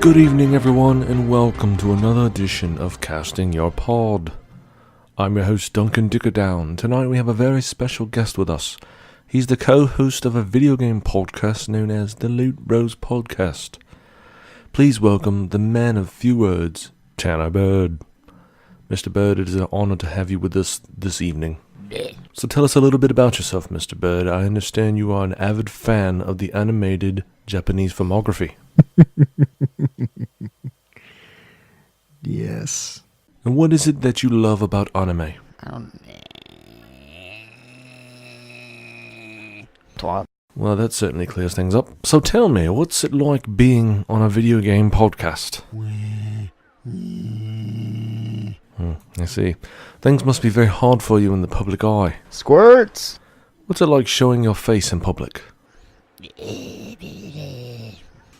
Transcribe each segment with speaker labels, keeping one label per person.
Speaker 1: Good evening, everyone, and welcome to another edition of Casting Your Pod. I'm your host, Duncan Dickerdown. Tonight we have a very special guest with us. He's the co-host of a video game podcast known as the Loot Bros Podcast. Please welcome the man of few words, Tanner Bird. Mr. Bird, it is an honor to have you with us this evening. So tell us a little bit about yourself, Mr. Bird. I understand you are an avid fan of the animated Japanese filmography.
Speaker 2: Yes.
Speaker 1: And what is it that you love about anime? Well, that certainly clears things up. So tell me, what's it like being on a video game podcast? I see. Things must be very hard for you in the public eye.
Speaker 2: Squirts!
Speaker 1: What's it like showing your face in public?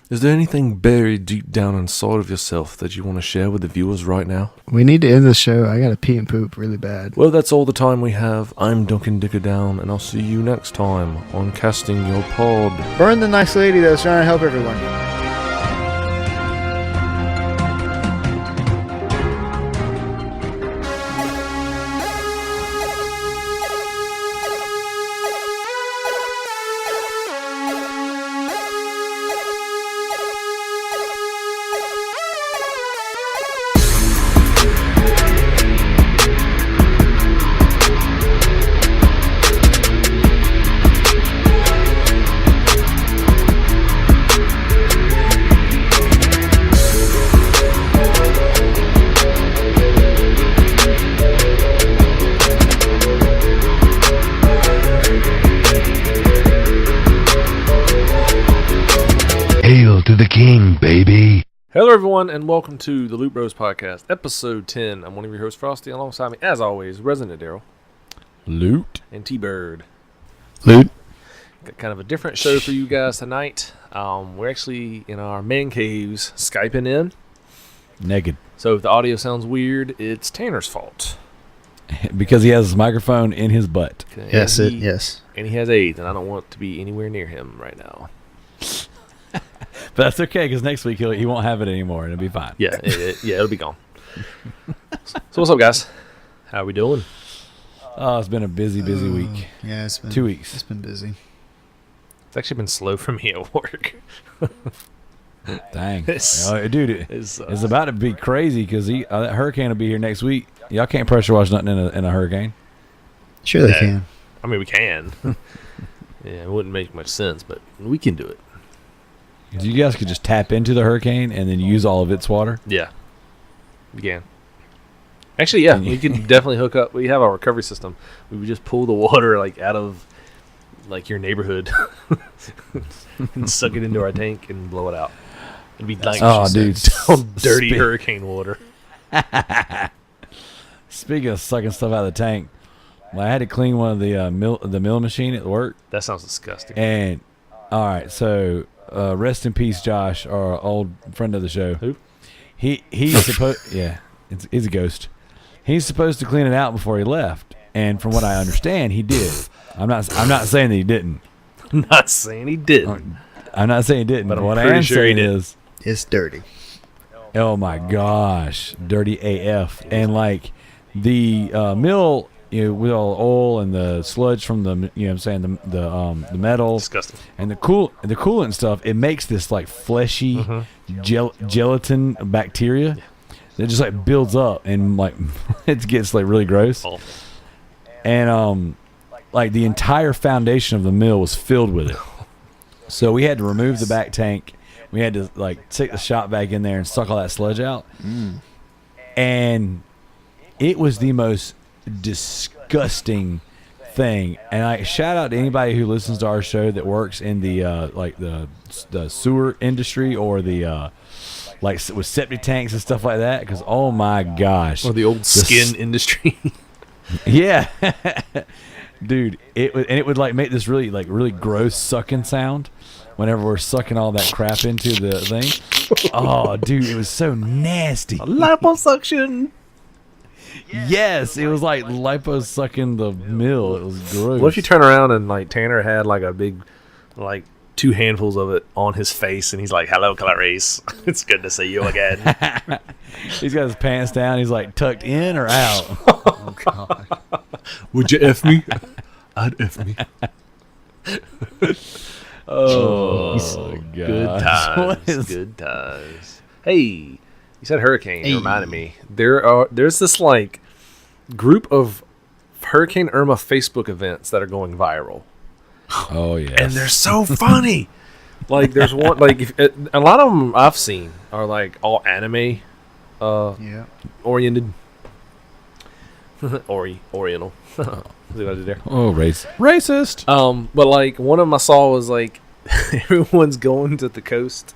Speaker 1: Is there anything buried deep down inside of yourself that you want to share with the viewers right now?
Speaker 2: We need to end the show. I gotta pee and poop really bad.
Speaker 1: Well, that's all the time we have. I'm Duncan Dickerdown, and I'll see you next time on Casting Your Pod.
Speaker 2: Burn the nice lady that was trying to help everyone.
Speaker 3: Hail to the king, baby.
Speaker 1: Hello, everyone, and welcome to the Loot Bros Podcast, Episode 10. I'm one of your hosts, Frosty, alongside me, as always, Resident Daryl.
Speaker 3: Loot.
Speaker 1: And T-Bird.
Speaker 2: Loot.
Speaker 1: Got kind of a different show for you guys tonight. We're actually in our man caves, Skyping in.
Speaker 3: Naked.
Speaker 1: So if the audio sounds weird, it's Tanner's fault.
Speaker 3: Because he has his microphone in his butt.
Speaker 2: Yes.
Speaker 1: And he has AIDS, and I don't want to be anywhere near him right now.
Speaker 3: But that's okay, because next week he won't have it anymore, and it'll be fine.
Speaker 1: Yeah, it'll be gone. So what's up, guys? How are we doing?
Speaker 3: Oh, it's been a busy week.
Speaker 2: Yeah, it's been
Speaker 3: 2 weeks.
Speaker 2: It's been busy.
Speaker 1: It's actually been slow for me at work.
Speaker 3: Dang.
Speaker 1: Dude,
Speaker 3: it's about to be crazy, because that hurricane will be here next week. Y'all can't pressure wash nothing in a hurricane.
Speaker 2: Sure they can.
Speaker 1: I mean, we can. Yeah, it wouldn't make much sense, but we can do it.
Speaker 3: You guys could just tap into the hurricane and then use all of its water.
Speaker 1: Yeah, we can. Actually, yeah, we can definitely hook up. We have our recovery system. We would just pull the water out of your neighborhood and suck it into our tank and blow it out. It'd be like dirty hurricane water.
Speaker 3: Speaking of sucking stuff out of the tank, I had to clean one of the mill machine at work.
Speaker 1: That sounds disgusting.
Speaker 3: And all right, so. Rest in peace, Josh, our old friend of the show.
Speaker 1: Who?
Speaker 3: He's supposed. Yeah, he's a ghost. He's supposed to clean it out before he left, and from what I understand, he did. I'm not saying that he didn't.
Speaker 1: I'm not saying he didn't.
Speaker 3: I'm not saying he didn't.
Speaker 1: But
Speaker 3: what
Speaker 1: I'm
Speaker 3: I am
Speaker 1: sure
Speaker 3: saying is,
Speaker 2: It's dirty.
Speaker 3: oh my gosh, dirty AF, and the mill. With all the oil and the sludge from the, the metal,
Speaker 1: Disgusting.
Speaker 3: And the coolant and stuff, it makes this fleshy gelatin bacteria that just builds up and it gets really gross.
Speaker 1: Awful.
Speaker 3: And the entire foundation of the mill was filled with it. So we had to remove the back tank. We had to take the shop back in there and suck all that sludge out. And it was the most disgusting thing. And I shout out to anybody who listens to our show that works in the the sewer industry or the with septic tanks and stuff like that, because oh my gosh,
Speaker 1: or the old skin industry.
Speaker 3: Yeah. Dude, it would make this really gross sucking sound whenever we're sucking all that crap into the thing. Oh dude, it was so nasty.
Speaker 1: Liposuction.
Speaker 3: Yes, it was like liposucking the mill. It was gross.
Speaker 1: What if you turn around and Tanner had a big
Speaker 4: 2 handfuls of it on his face, and he's like, "Hello, Clarice. It's good to see you again."
Speaker 3: He's got his pants down. He's like tucked in or out.
Speaker 2: Oh God.
Speaker 1: Would you F me? I'd F me.
Speaker 4: Oh,
Speaker 3: God.
Speaker 4: good times. Good times. Hey, you said hurricane. It reminded me. There's this like group of Hurricane Irma Facebook events that are going viral.
Speaker 3: Oh yeah.
Speaker 4: And they're so funny. Like there's one like a lot of them I've seen are like all anime
Speaker 2: Yeah.
Speaker 4: oriented. Oriental. See what I did there?
Speaker 3: Oh, racist.
Speaker 4: But like one of them I saw was like everyone's going to the coast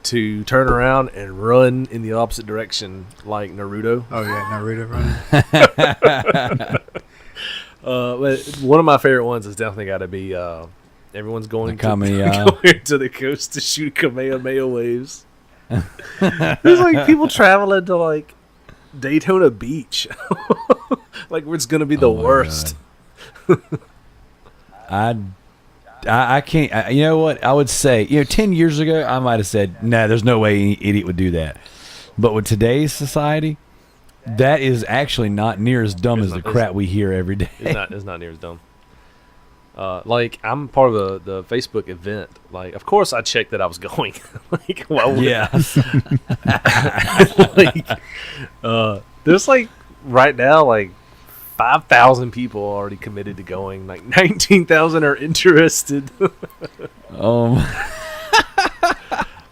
Speaker 4: to turn around and run in the opposite direction like Naruto.
Speaker 2: Oh yeah, Naruto running.
Speaker 4: But one of my favorite ones has definitely got to be everyone's going to the coast to shoot Kamehameha waves. There's like people traveling to like Daytona Beach, like where it's gonna be the worst.
Speaker 3: I can't. You know what? I would say 10 years ago I might have said, "Nah, there's no way any idiot would do that." But with today's society, that is actually not near as dumb as the crap we hear every day.
Speaker 4: It's not near as dumb. Like I'm part of the Facebook event. Like, of course, I checked that I was going. Like, why would like, there's like right now like 5,000 people already committed to going. Like 19,000 are interested.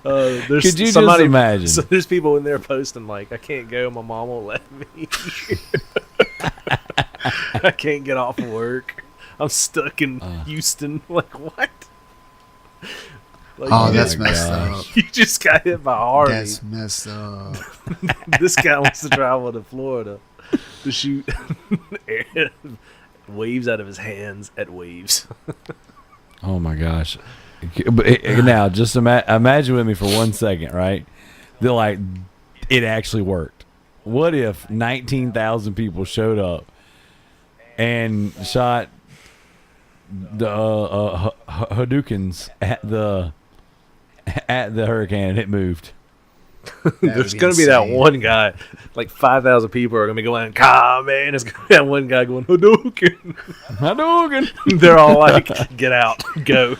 Speaker 4: There's
Speaker 3: Could you
Speaker 4: somebody,
Speaker 3: just imagine?
Speaker 4: So there's people in there posting like, "I can't go. My mom won't let me. I can't get off of work. I'm stuck in Houston." Like, what? Like,
Speaker 2: That's messed up.
Speaker 4: You just got hit by Harvey.
Speaker 2: That's messed up.
Speaker 4: This guy wants to travel to Florida to shoot waves out of his hands at waves.
Speaker 3: Oh my gosh! But now, just imagine with me for 1 second, right? They're like, it actually worked. What if 19,000 people showed up and shot the Hadoukens at the hurricane and it moved?
Speaker 4: There's going to be that one guy, like 5,000 people are going to be going, "Come man!" It's going to be that one guy going, "Hadouken."
Speaker 3: Hadouken.
Speaker 4: They're all like, "Get out, go."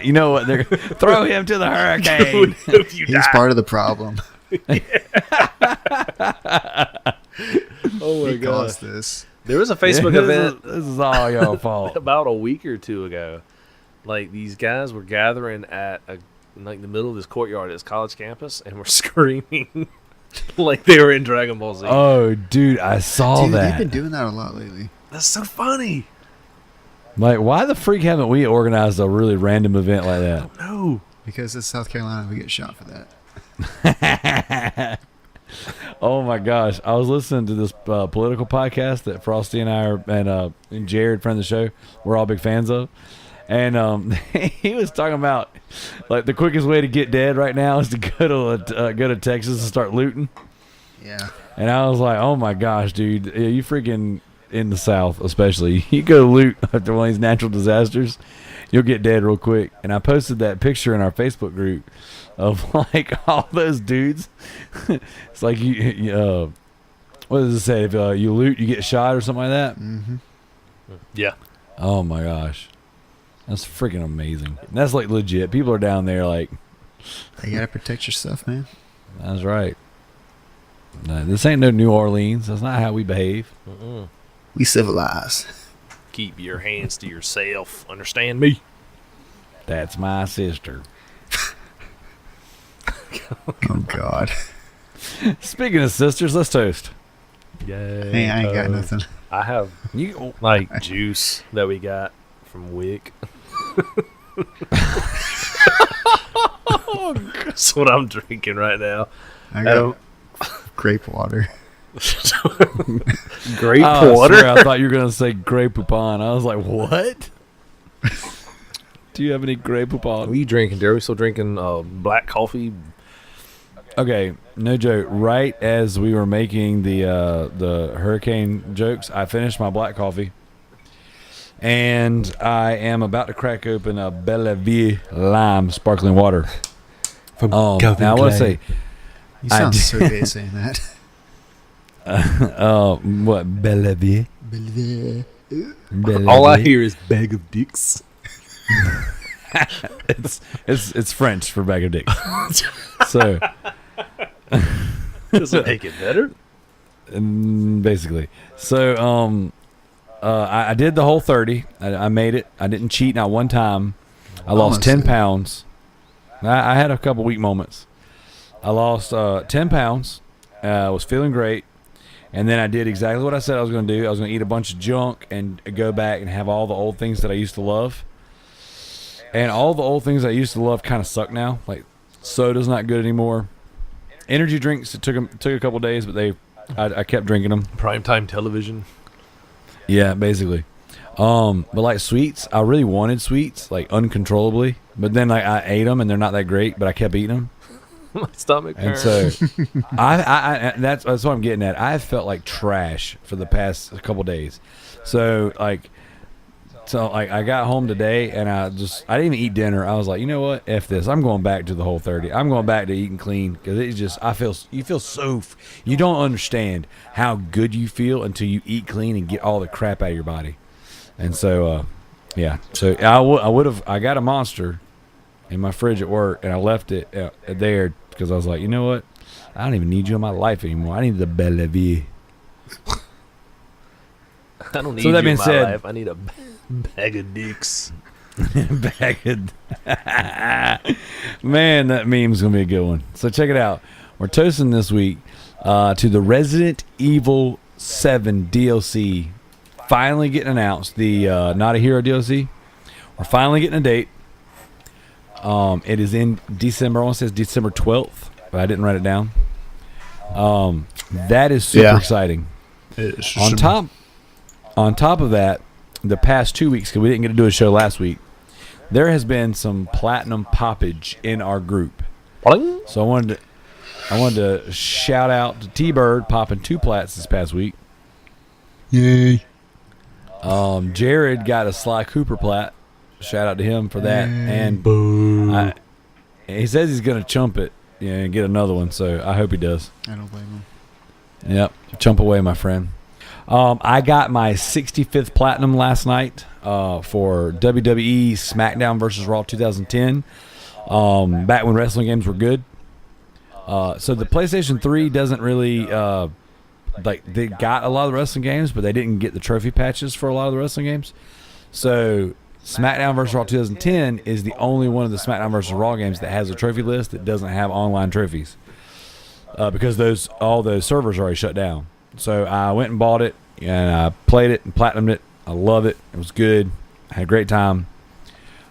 Speaker 3: You know what? They're throw him to the hurricane.
Speaker 2: He's part of the problem.
Speaker 4: Oh my
Speaker 2: He
Speaker 4: god!
Speaker 2: caused this.
Speaker 4: There was a Facebook event.
Speaker 3: This is all your fault.
Speaker 4: About a week or two ago. Like these guys were gathering at like the middle of this courtyard at this college campus, and were screaming like they were in Dragon Ball Z.
Speaker 3: Oh, dude, I saw
Speaker 2: Dude,
Speaker 3: that.
Speaker 2: they've been doing that a lot lately.
Speaker 4: That's so funny.
Speaker 3: Like, why the freak haven't we organized a really random event like that?
Speaker 4: No.
Speaker 2: Because it's South Carolina, we get shot for that.
Speaker 3: Oh my gosh, I was listening to this political podcast that Frosty and I and Jared, friend of the show, we're all big fans of, and he was talking about like the quickest way to get dead right now is to go to Texas and start looting.
Speaker 2: Yeah.
Speaker 3: And I was like, oh my gosh, dude, you freaking in the South especially, you go loot after one of these natural disasters, you'll get dead real quick. And I posted that picture in our Facebook group of like all those dudes. It's like you what does it say? If you loot, you get shot or something like that.
Speaker 2: Mm-hmm.
Speaker 4: Yeah.
Speaker 3: Oh my gosh, that's freaking amazing. And that's like legit. People are down there like,
Speaker 2: You gotta protect your stuff, man.
Speaker 3: that's right. No, this ain't no New Orleans. That's not how we behave.
Speaker 2: We civilize.
Speaker 4: Keep your hands to yourself. Understand me?
Speaker 3: That's my sister.
Speaker 2: Oh God.
Speaker 3: Speaking of sisters, let's toast.
Speaker 4: Yeah.
Speaker 2: Hey, I ain't got nothing.
Speaker 4: I have
Speaker 3: You
Speaker 4: like juice that we got from Wick. That's what I'm drinking right now.
Speaker 2: I got grape water.
Speaker 4: Grape
Speaker 3: I
Speaker 4: water.
Speaker 3: swear, I thought you were gonna say Grey Poupon. I was like, what? Do you have any Grey
Speaker 4: What
Speaker 3: Poupon?
Speaker 4: are you drinking, Derry? Still drinking black coffee?
Speaker 3: Okay, no joke. Right as we were making the hurricane jokes, I finished my black coffee, And I am about to crack open a Bellevue Lime sparkling water.
Speaker 4: From
Speaker 3: Now I want to say,
Speaker 2: You sound so gay saying that.
Speaker 3: what Bellevue?
Speaker 4: All I hear is bag of dicks.
Speaker 3: It's French for bag of dicks. So
Speaker 4: Does it make it better?
Speaker 3: basically, so I did the whole 30. I made it. I didn't cheat not one time. I lost 10 pounds. I had a couple weak moments. I lost 10 pounds. Was feeling great. And then I did exactly what I said I was going to do. I was going to eat a bunch of junk and go back and have all the old things that I used to love. And all the old things I used to love kind of suck now. Like soda's not good anymore. Energy drinks, it took a couple days, but I kept drinking them.
Speaker 4: Primetime television.
Speaker 3: Yeah, basically. But like sweets, I really wanted sweets, like uncontrollably. But then like I ate them and they're not that great, but I kept eating them.
Speaker 4: My stomach
Speaker 3: And
Speaker 4: hurts.
Speaker 3: so I that's what I'm getting at. I felt like trash for the past couple days. So I got home today and I didn't even eat dinner. I was like, you know what? F this. I'm going back to the whole 30. I'm going back to eating clean because it's just you feel so you don't understand how good you feel until you eat clean and get all the crap out of your body. And so yeah. So I got a Monster in my fridge at work and I left it there because I was like, you know what? I don't even need you in my life anymore. I need the Bellevue.
Speaker 4: I don't need
Speaker 3: So that
Speaker 4: you
Speaker 3: being
Speaker 4: in my
Speaker 3: said-
Speaker 4: life. I need a bag of dicks.
Speaker 3: Man, that meme's gonna be a good one. So check it out. We're toasting this week to the Resident Evil 7 DLC finally getting announced. The Not a Hero DLC. We're finally getting a date. It is in December. I want to say it's December 12th, but I didn't write it down. That is super exciting. On top of that, the past 2 weeks, because we didn't get to do a show last week, there has been some platinum poppage in our group.
Speaker 4: Boing.
Speaker 3: So I wanted to shout out to T-Bird popping 2 plats this past week.
Speaker 2: Yay.
Speaker 3: Jared got a Sly Cooper plat. Shout out to him for that. And he says he's going to chump it and get another one, so I hope he does.
Speaker 2: I don't blame him.
Speaker 3: Yep. Chump away, my friend. I got my 65th platinum last night for WWE SmackDown vs. Raw 2010. Back when wrestling games were good. So the PlayStation 3 doesn't really they got a lot of the wrestling games, but they didn't get the trophy patches for a lot of the wrestling games. So SmackDown vs. Raw 2010 is the only one of the SmackDown vs. Raw games that has a trophy list that doesn't have online trophies because all those servers are already shut down. So I went and bought it, and I played it and platinumed it. I love it. It was good. I had a great time.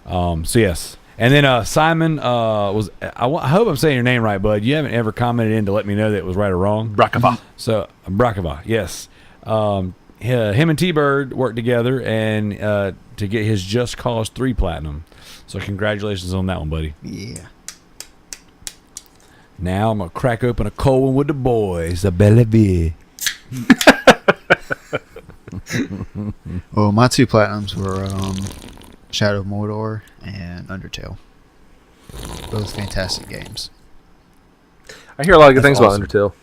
Speaker 3: So yes. And then Simon was. I hope I'm saying your name right, bud. You haven't ever commented in to let me know that it was right or wrong.
Speaker 4: Brakava.
Speaker 3: So Brakava, yes. Him and T-Bird worked together and to get his Just Cause 3 platinum. So congratulations on that one, buddy.
Speaker 2: Yeah.
Speaker 3: Now I'm gonna crack open a cold one with the boys, a Bellevue.
Speaker 2: Well, my 2 platinums were Shadow of Mordor and Undertale. Both fantastic games.
Speaker 4: I hear a lot of good
Speaker 2: That's
Speaker 4: things
Speaker 2: awesome.
Speaker 4: about Undertale.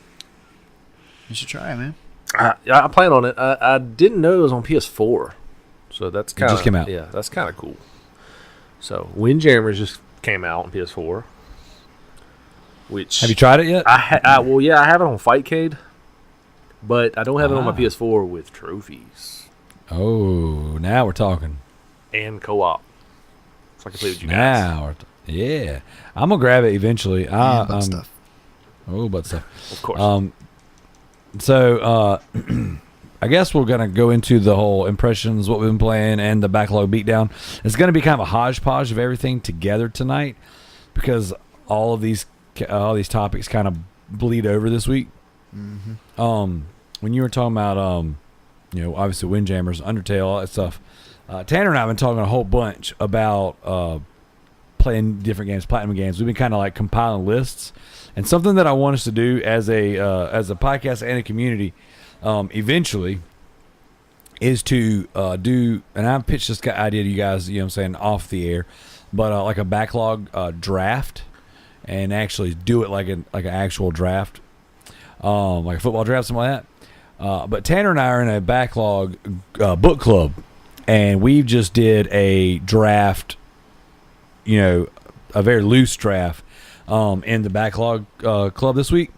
Speaker 2: You should try it, man.
Speaker 4: I plan on it. I didn't know it was on PS4, so that's kind of
Speaker 3: just came out.
Speaker 4: Yeah, that's kind of cool. So Windjammers just came out on PS4. Which
Speaker 3: Have you tried it yet?
Speaker 4: I have it on Fightcade, but I don't have it on my PS4 with trophies
Speaker 3: Oh, now we're talking.
Speaker 4: and co-op. So I can play with you guys.
Speaker 3: Now, yeah, I'm gonna grab it eventually.
Speaker 2: Yeah, butt stuff.
Speaker 3: Oh, but stuff.
Speaker 4: Of course.
Speaker 3: So I guess we're gonna go into the whole impressions, what we've been playing, and the backlog beatdown. It's gonna be kind of a hodgepodge of everything together tonight because all these topics kind of bleed over this week.
Speaker 2: Mm-hmm.
Speaker 3: When you were talking about obviously Windjammers, Undertale, all that stuff. Tanner and I have been talking a whole bunch about playing different games, platinum games. We've been kind of like compiling lists, and something that I want us to do as a podcast and a community eventually is to do, and I pitched this idea to you guys, you know what I'm saying, off the air, but like a backlog draft, and actually do it like an actual draft, like a football draft, something like that. But Tanner and I are in a backlog book club, and we just did a draft, you know, a very loose draft in the backlog club this week.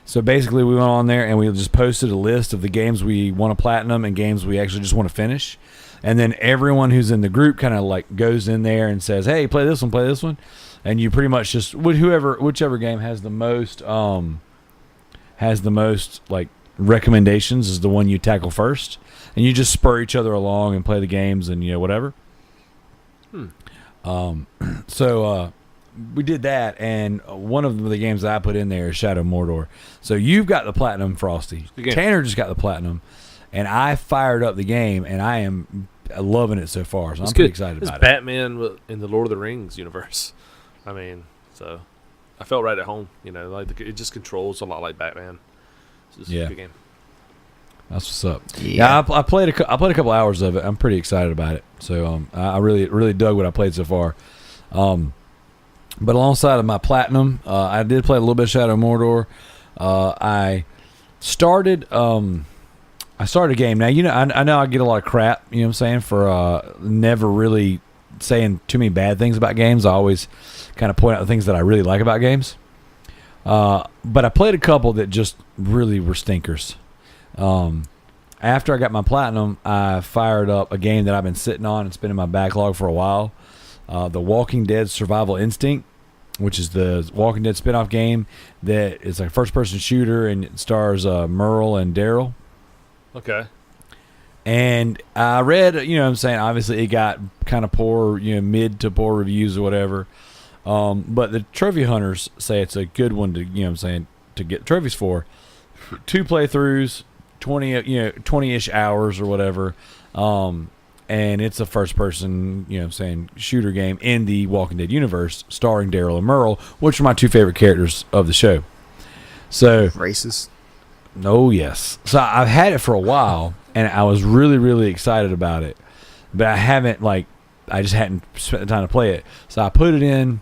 Speaker 3: So basically we went on there and we just posted a list of the games we want to platinum and games we actually just want to finish. And then everyone who's in the group kind of like goes in there and says, hey, play this one. And you pretty much just, whichever game has the most like recommendations is the one you tackle first. And you just spur each other along and play the games and, you know, whatever. So we did that, and one of the games that I put in there is Shadow of Mordor. So you've got the platinum, Frosty. Tanner just got the platinum, and I fired up the game, and I am loving it so far. So I'm pretty excited about it.
Speaker 4: It's Batman in the Lord of the Rings universe. I mean, so I felt right at home. You know, like it just controls a lot like Batman. It's just a good game.
Speaker 3: That's what's up. Yeah, I played a couple hours of it. I'm pretty excited about it. So I really dug what I played so far. But alongside of my platinum, I did play a little bit of Shadow of Mordor. I started a game. Now, you know, I know I get a lot of crap, you know what I'm saying, for never really saying too many bad things about games. I always kind of point out the things that I really like about games. But I played a couple that just really were stinkers. After I got my platinum, I fired up a game that I've been sitting on. It's been in my backlog for a while. The Walking Dead Survival Instinct, which is the Walking Dead spinoff game that is like a first-person shooter, and it stars Merle and Daryl.
Speaker 4: Okay.
Speaker 3: And I read, you know what I'm saying, obviously it got kind of poor, you know, mid to poor reviews or whatever. But the trophy hunters say it's a good one to, you know what I'm saying, to get trophies for. 2 playthroughs, 20-ish hours or whatever. And it's a first-person, you know what I'm saying, shooter game in the Walking Dead universe, starring Daryl and Merle, which are my 2 favorite characters of the show. So
Speaker 2: Racist.
Speaker 3: Oh, yes. So I've had it for a while, and I was really, really excited about it. But I just hadn't spent the time to play it. So I put it in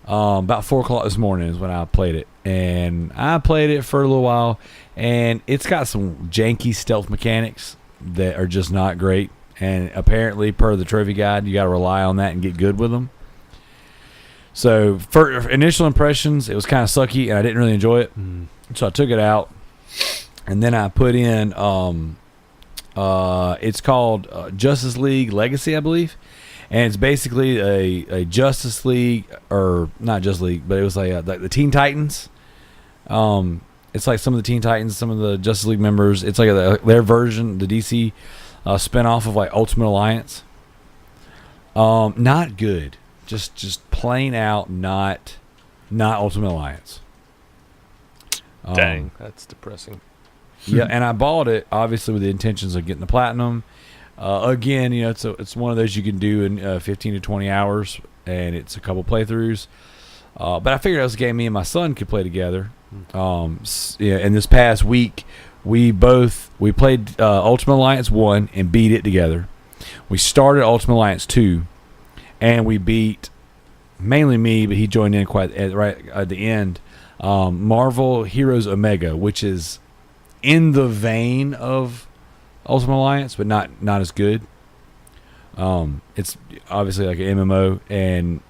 Speaker 3: about 4 o'clock this morning is when I played it. And I played it for a little while, and it's got some janky stealth mechanics that are just not great. And apparently, per the trophy guide, you got to rely on that and get good with them. So, for initial impressions, it was kind of sucky, and I didn't really enjoy it. So I took it out, and then I put in. It's called Justice League Legacy, I believe, and it's basically a Justice League, or not Justice League, but it was like the Teen Titans. It's like some of the Teen Titans, some of the Justice League members. It's like their version, the DC. Spin-off of like Ultimate Alliance. Not good. Just plain out not Ultimate Alliance.
Speaker 4: Dang, that's depressing.
Speaker 3: Yeah, and I bought it obviously with the intentions of getting the platinum. Again, you know, it's one of those you can do in 15 to 20 hours, and it's a couple playthroughs. But I figured it was a game me and my son could play together. And this past week, we played Ultimate Alliance 1 and beat it together. We started Ultimate Alliance 2, and we beat, mainly me, but he joined in right at the end, Marvel Heroes Omega, which is in the vein of Ultimate Alliance, but not as good. It's obviously like an MMO, and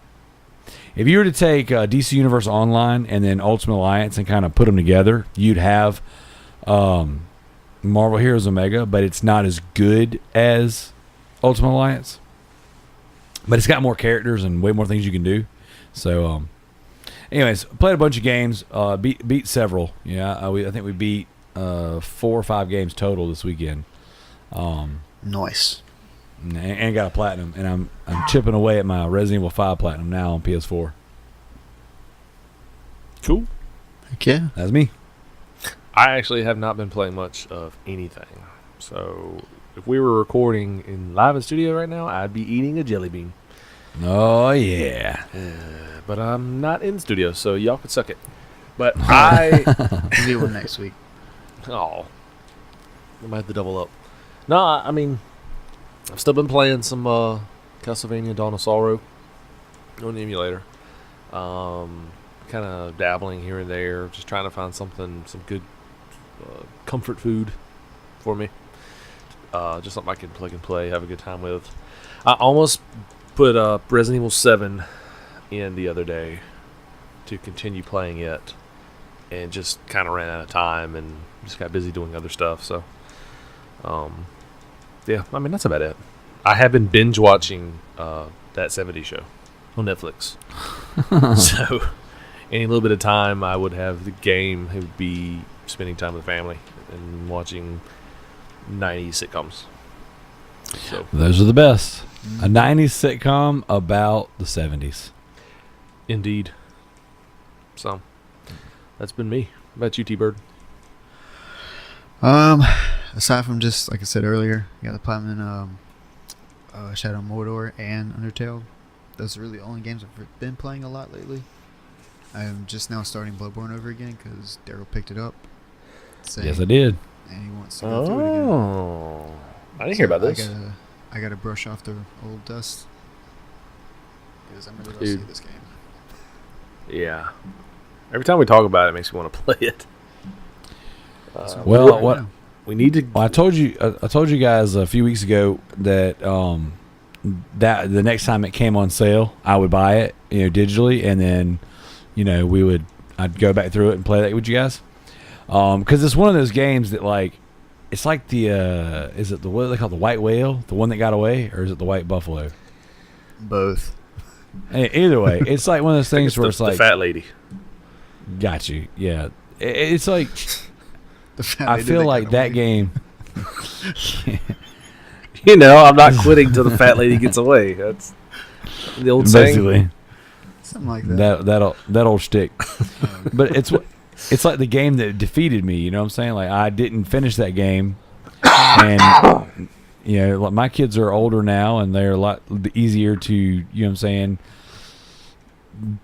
Speaker 3: if you were to take DC Universe Online and then Ultimate Alliance and kind of put them together, you'd have Marvel Heroes Omega, but it's not as good as Ultimate Alliance. But it's got more characters and way more things you can do. So, anyways, played a bunch of games, beat several. Yeah, I think we beat 4 or 5 games total this weekend.
Speaker 2: Nice.
Speaker 3: And got a platinum, and I'm chipping away at my Resident Evil 5 platinum now on PS4.
Speaker 4: Cool.
Speaker 2: Heck yeah.
Speaker 3: That's me.
Speaker 4: I actually have not been playing much of anything. So if we were recording in live in studio right now, I'd be eating a jelly bean.
Speaker 3: Oh, yeah.
Speaker 4: But I'm not in studio, so y'all could suck it. But I...
Speaker 2: We'll do one next week.
Speaker 4: Oh. I might have to double up. No, I mean, I've still been playing some Castlevania Dawn of Sorrow on the emulator. Kind of dabbling here and there, just trying to find some good comfort food for me. Just something I can plug and play, have a good time with. I almost put Resident Evil 7 in the other day to continue playing it, and just kind of ran out of time and just got busy doing other stuff. So, yeah, I mean, that's about it. I have been binge watching that 70s show on Netflix. So, any little bit of time I would have the game, it would be spending time with family and watching 90s sitcoms. So
Speaker 3: those are the best. A 90s sitcom about the 70s.
Speaker 4: Indeed. So that's been me. What about you, T-Bird?
Speaker 2: Aside from just like I said earlier, you got the platinum in Shadow of Mordor and Undertale. Those are really the only games I've been playing a lot lately. I'm just now starting Bloodborne over again because Daryl picked it up.
Speaker 3: Yes, I did.
Speaker 2: And he wants to go through it again.
Speaker 4: Oh, I didn't hear about this.
Speaker 2: I gotta brush off the old dust because I'm really
Speaker 4: Dude.
Speaker 2: rusty at this game.
Speaker 4: Yeah. Every time we talk about it, it makes me want to play it.
Speaker 3: Well, what
Speaker 4: we need to.
Speaker 3: Well, I told you guys a few weeks ago that that the next time it came on sale, I would buy it, digitally, and then, I'd go back through it and play that with you guys. Because it's one of those games that it's like the is it what they call the white whale, the one that got away, or is it the white buffalo?
Speaker 2: Both.
Speaker 3: Either way, it's like one of those things where it's
Speaker 4: the
Speaker 3: like
Speaker 4: fat lady.
Speaker 3: Got you, yeah. It's like I
Speaker 2: I
Speaker 3: feel like that game.
Speaker 4: I'm not quitting till the fat lady gets away. That's the old saying.
Speaker 3: Basically,
Speaker 2: something like that.
Speaker 3: That old shtick. But it's like the game that defeated me. You know what I'm saying? Like, I didn't finish that game, and like my kids are older now, and they're a lot easier to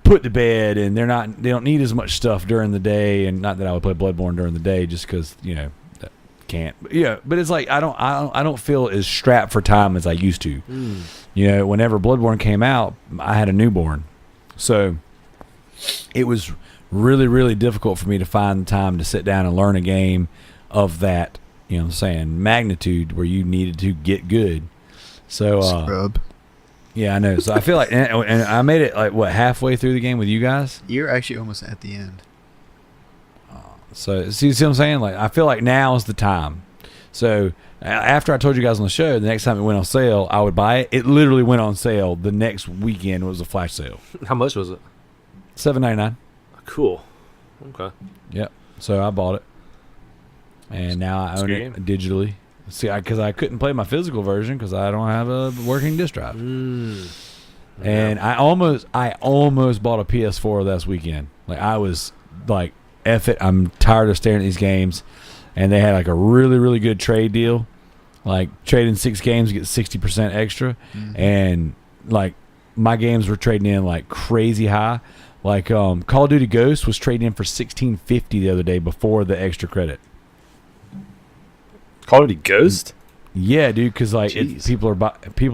Speaker 3: put to bed, and they don't need as much stuff during the day. And not that I would play Bloodborne during the day, just because can't. But it's like I don't feel as strapped for time as I used to. Whenever Bloodborne came out, I had a newborn, so it was really, really difficult for me to find the time to sit down and learn a game of that, magnitude where you needed to get good. So,
Speaker 2: Scrub.
Speaker 3: Yeah, I know. So I feel like, and I made it halfway through the game with you guys.
Speaker 2: You're actually almost at the end.
Speaker 3: So see what I'm saying? Like, I feel like now is the time. So after I told you guys on the show, the next time it went on sale, I would buy it. It literally went on sale the next weekend. It was a flash sale.
Speaker 4: How much was it?
Speaker 3: $7.99.
Speaker 4: Cool. Okay.
Speaker 3: Yep. So I bought it, and now I own it digitally. See, because I couldn't play my physical version because I don't have a working disc drive. And I almost bought a PS4 last weekend. Like, I was like, F it, I'm tired of staring at these games. And they had like a really, really good trade deal. Like, trade in 6 games, get 60% extra. And like, my games were trading in like crazy high. Like, Call of Duty Ghost was trading in for $16.50 the other day before the extra credit.
Speaker 4: Call of Duty Ghost?
Speaker 3: Yeah, dude, because people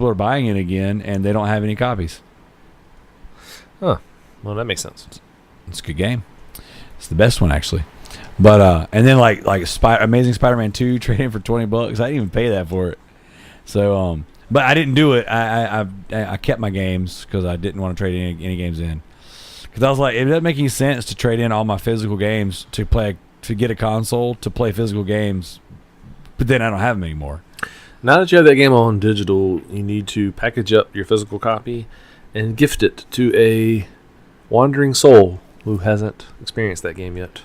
Speaker 3: are buying it again, and they don't have any copies.
Speaker 4: Huh. Well, that makes sense.
Speaker 3: It's a good game. It's the best one, actually. But and then like Amazing Spider-Man 2 trading for $20. I didn't even pay that for it. So but I didn't do it. I kept my games because I didn't want to trade any games in. Because I was like, it doesn't make any sense to trade in all my physical games to get a console to play physical games, but then I don't have them anymore.
Speaker 4: Now that you have that game on digital, you need to package up your physical copy and gift it to a wandering soul who hasn't experienced that game yet.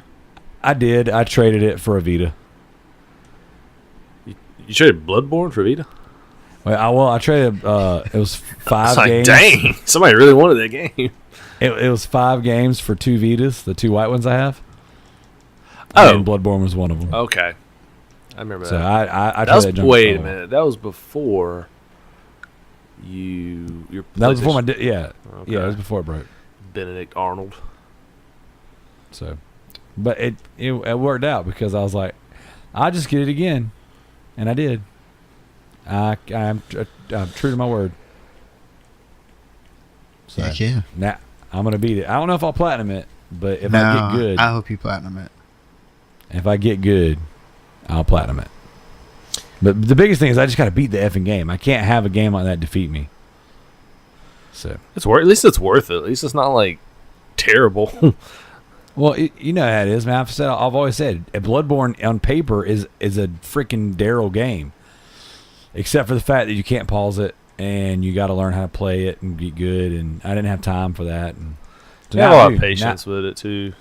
Speaker 3: I did. I traded it for a Vita.
Speaker 4: You traded Bloodborne for Vita?
Speaker 3: Well, I traded. It was 5 games.
Speaker 4: Dang, somebody really wanted that game.
Speaker 3: It was 5 games for 2 Vitas, the 2 white ones I have.
Speaker 4: Oh,
Speaker 3: and Bloodborne was one of them.
Speaker 4: Okay, I remember
Speaker 3: so
Speaker 4: that.
Speaker 3: I
Speaker 4: that was, wait a
Speaker 3: minute.
Speaker 4: minute, that was before your.
Speaker 3: That was before my
Speaker 4: okay.
Speaker 3: yeah, it was before it broke.
Speaker 4: Benedict Arnold.
Speaker 3: So, but it worked out because I was like, I'll just get it again, and I did. I'm true to my word. So,
Speaker 2: Heck yeah.
Speaker 3: now I'm gonna beat it. I don't know if I'll platinum it, but if I get good,
Speaker 2: I hope you platinum it.
Speaker 3: if I get good, I'll platinum it. But the biggest thing is I just got to beat the effing game. I can't have a game like that defeat me. So
Speaker 4: It's worth. At least it's worth it. At least it's not like terrible.
Speaker 3: well, you know how it is, man. I've always said, Bloodborne on paper is a freaking Daryl game, except for the fact that you can't pause it and you got to learn how to play it and get good. And I didn't have time for that. And so
Speaker 4: I have a lot of patience with it too.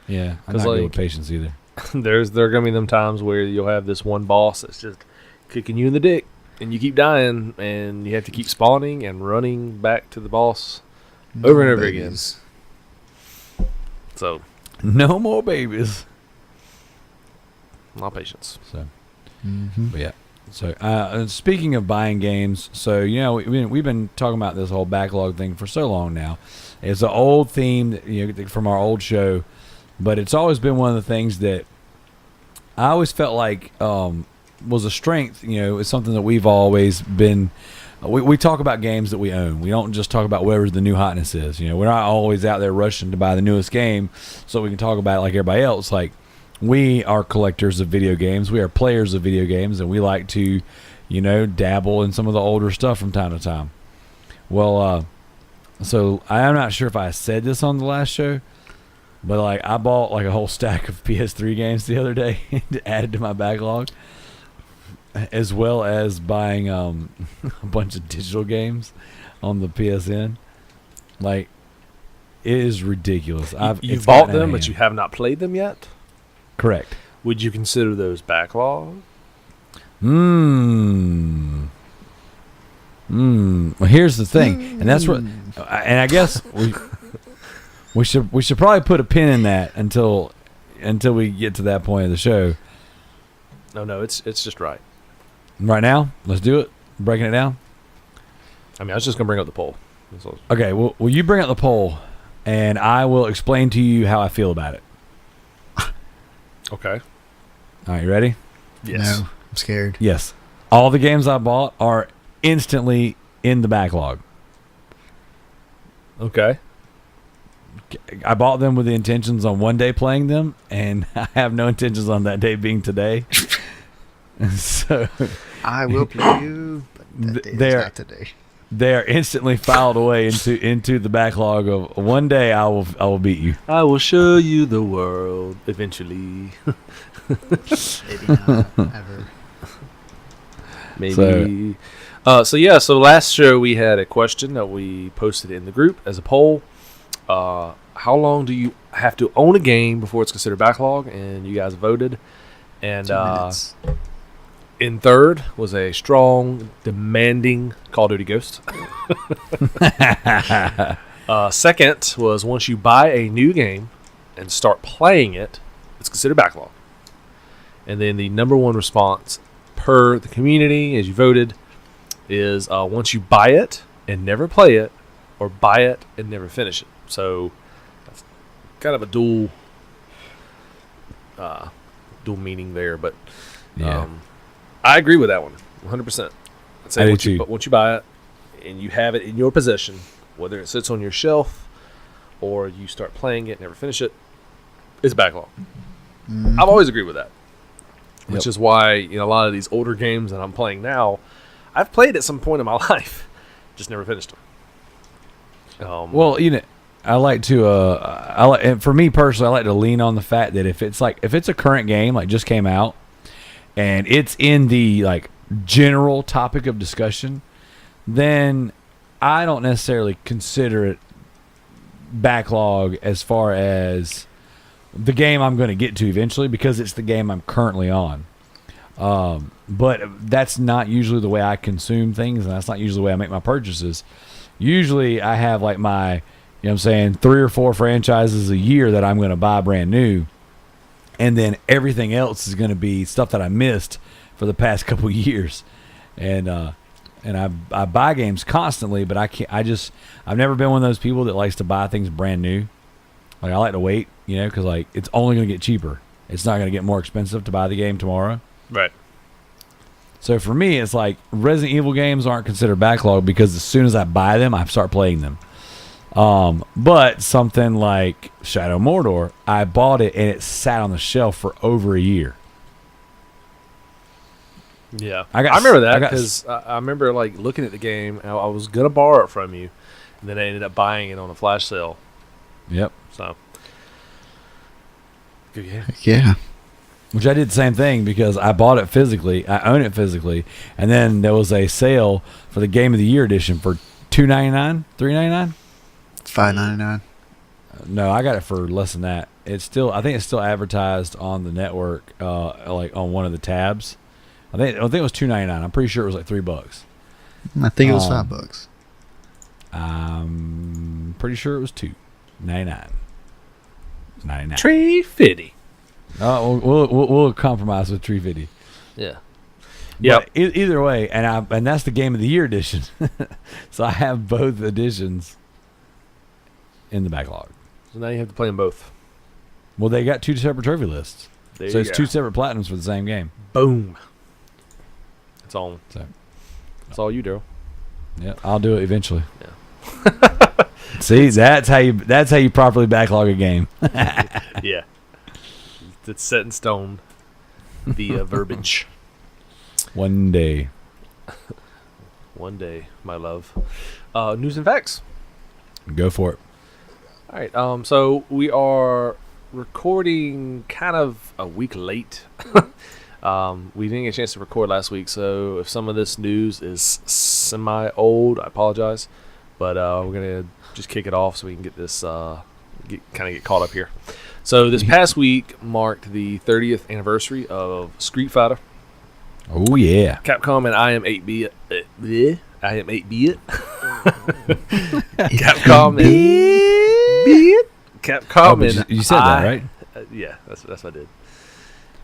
Speaker 3: Yeah, I'm not good with patience either.
Speaker 4: There are gonna be them times where you'll have this one boss that's just kicking you in the dick, and you keep dying, and you have to keep spawning and running back to the boss over and over again. So,
Speaker 3: no more babies.
Speaker 4: a lot of patience.
Speaker 3: So, but yeah. So, speaking of buying games, so we've been talking about this whole backlog thing for so long now. It's an old theme that, from our old show, but it's always been one of the things that I always felt like was a strength. It's something that we've always been. We talk about games that we own. We don't just talk about whatever the new hotness is. We're not always out there rushing to buy the newest game so we can talk about it like everybody else. Like, we are collectors of video games. We are players of video games, and we like to, dabble in some of the older stuff from time to time. Well, so I'm not sure if I said this on the last show, but I bought a whole stack of PS3 games the other day to add to my backlog, as well as buying a bunch of digital games on the PSN. It is ridiculous.
Speaker 4: You've bought them, but you have not played them yet?
Speaker 3: Correct.
Speaker 4: Would you consider those backlog?
Speaker 3: Well, here's the thing, and that's what, and I guess we should probably put a pin in that until we get to that point of the show.
Speaker 4: No, it's just right.
Speaker 3: Right now, let's do it. Breaking it down.
Speaker 4: I was just gonna bring up the poll.
Speaker 3: Okay, well, you bring up the poll, and I will explain to you how I feel about it.
Speaker 4: Okay.
Speaker 3: All right, you ready?
Speaker 4: Yes.
Speaker 2: No, I'm scared.
Speaker 3: Yes. All the games I bought are instantly in the backlog.
Speaker 4: Okay.
Speaker 3: I bought them with the intentions on one day playing them, and I have no intentions on that day being today. So
Speaker 2: I will play you, but that day is not today.
Speaker 3: They are instantly filed away into the backlog of one day I will beat you.
Speaker 4: I will show you the world eventually.
Speaker 2: Maybe not ever.
Speaker 4: Maybe. So last show we had a question that we posted in the group as a poll. How long do you have to own a game before it's considered backlog? And you guys voted. And
Speaker 2: 2 minutes.
Speaker 4: In third was a strong, demanding Call of Duty Ghost. Second was once you buy a new game and start playing it, it's considered backlog. And then the number one response per the community, as you voted, is once you buy it and never play it, or buy it and never finish it. So that's kind of a dual meaning there, but
Speaker 3: Yeah.
Speaker 4: I agree with that one 100%. I'd say
Speaker 3: I do
Speaker 4: once
Speaker 3: too.
Speaker 4: you buy it and you have it in your possession, whether it sits on your shelf or you start playing it and never finish it, it's backlog. I've always agreed with that, which is why a lot of these older games that I'm playing now, I've played at some point in my life, just never finished them.
Speaker 3: Well, I like to and for me personally, I like to lean on the fact that if it's a current game just came out and it's in the general topic of discussion, then I don't necessarily consider it backlog as far as the game I'm going to get to eventually, because it's the game I'm currently on. But that's not usually the way I consume things, and that's not usually the way I make my purchases. Usually I have my 3 or 4 franchises a year that I'm going to buy brand new, and then everything else is going to be stuff that I missed for the past couple years. And I buy games constantly, but I've never been one of those people that likes to buy things brand new. I like to wait, because it's only going to get cheaper. It's not going to get more expensive to buy the game tomorrow.
Speaker 4: Right.
Speaker 3: So for me, it's like Resident Evil games aren't considered backlog because as soon as I buy them, I start playing them. But something like Shadow Mordor, I bought it and it sat on the shelf for over a year.
Speaker 4: Yeah, I remember that because I remember like looking at the game. I was gonna borrow it from you, and then I ended up buying it on a flash sale.
Speaker 3: Yep.
Speaker 4: So, good game.
Speaker 2: Yeah.
Speaker 3: Which I did the same thing because I bought it physically. I own it physically, and then there was a sale for the Game of the Year edition for $2.99, $3.99.
Speaker 2: $5.99.
Speaker 3: No, I got it for less than that. I think it's still advertised on the network, like on one of the tabs. I think it was $2.99. I'm pretty sure it was like $3.
Speaker 2: I think it was $5.
Speaker 3: I'm pretty sure it was $2.99. $99.
Speaker 4: $3.50.
Speaker 3: We'll compromise with $3.50.
Speaker 4: Yeah.
Speaker 3: Yeah. Either way, and that's the Game of the Year edition. So I have both editions in the backlog.
Speaker 4: So now you have to play them both.
Speaker 3: Well, they got 2 separate trophy lists. So it's 2 separate platinums for the same game.
Speaker 4: Boom. It's on.
Speaker 3: So
Speaker 4: that's all you do.
Speaker 3: Yeah, I'll do it eventually.
Speaker 4: Yeah.
Speaker 3: See, that's how you properly backlog a game.
Speaker 4: Yeah. It's set in stone via verbiage.
Speaker 3: One day.
Speaker 4: One day, my love. News and facts.
Speaker 3: Go for it.
Speaker 4: All right. So we are recording kind of a week late. We didn't get a chance to record last week, so if some of this news is semi-old, I apologize. But we're gonna just kick it off so we can get this get caught up here. So this past week marked the 30th anniversary of Street Fighter.
Speaker 3: Oh yeah.
Speaker 4: Capcom and I am 8-bit. I am 8-bit. Capcom and Capcom and
Speaker 3: you said that right?
Speaker 4: Yeah, that's what I did.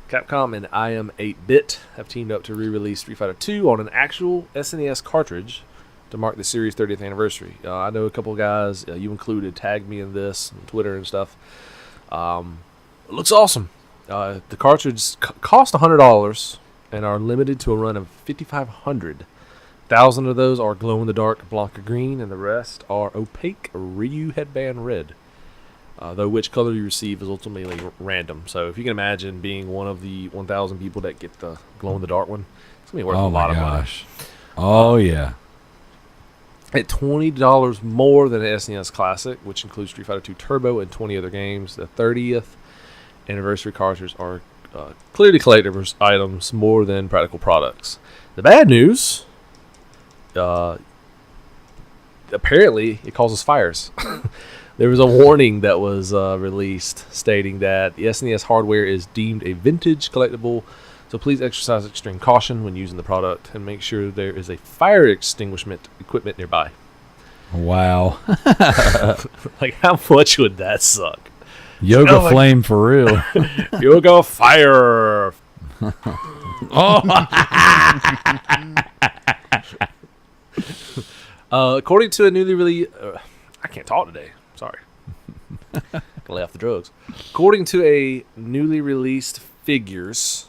Speaker 4: Capcom and I am 8-bit have teamed up to re-release Street Fighter 2 on an actual SNES cartridge to mark the series' 30th anniversary. I know a couple of guys, you included, tagged me in this on Twitter and stuff. It looks awesome. The cartridges cost $100 and are limited to a run of 5,500. 1,000 of those are glow-in-the-dark Blanca green, and the rest are opaque Ryu headband red. Though which color you receive is ultimately random. So if you can imagine being one of the 1,000 people that get the glow-in-the-dark one, it's going to be worth a lot of money.
Speaker 3: Oh, yeah.
Speaker 4: At $20 more than an SNES Classic, which includes Street Fighter 2 Turbo and 20 other games, the 30th anniversary cartridges are clearly collector's items more than practical products. The bad news, apparently it causes fires. There was a warning that was released stating that the SNES hardware is deemed a vintage collectible, so please exercise extreme caution when using the product and make sure there is a fire extinguishment equipment nearby.
Speaker 3: Wow.
Speaker 4: Like, how much would that suck?
Speaker 3: Yoga flame for real.
Speaker 4: Yoga fire. According to a newly released... I can't talk today. Sorry. Gonna lay off the drugs. According to a newly released figures...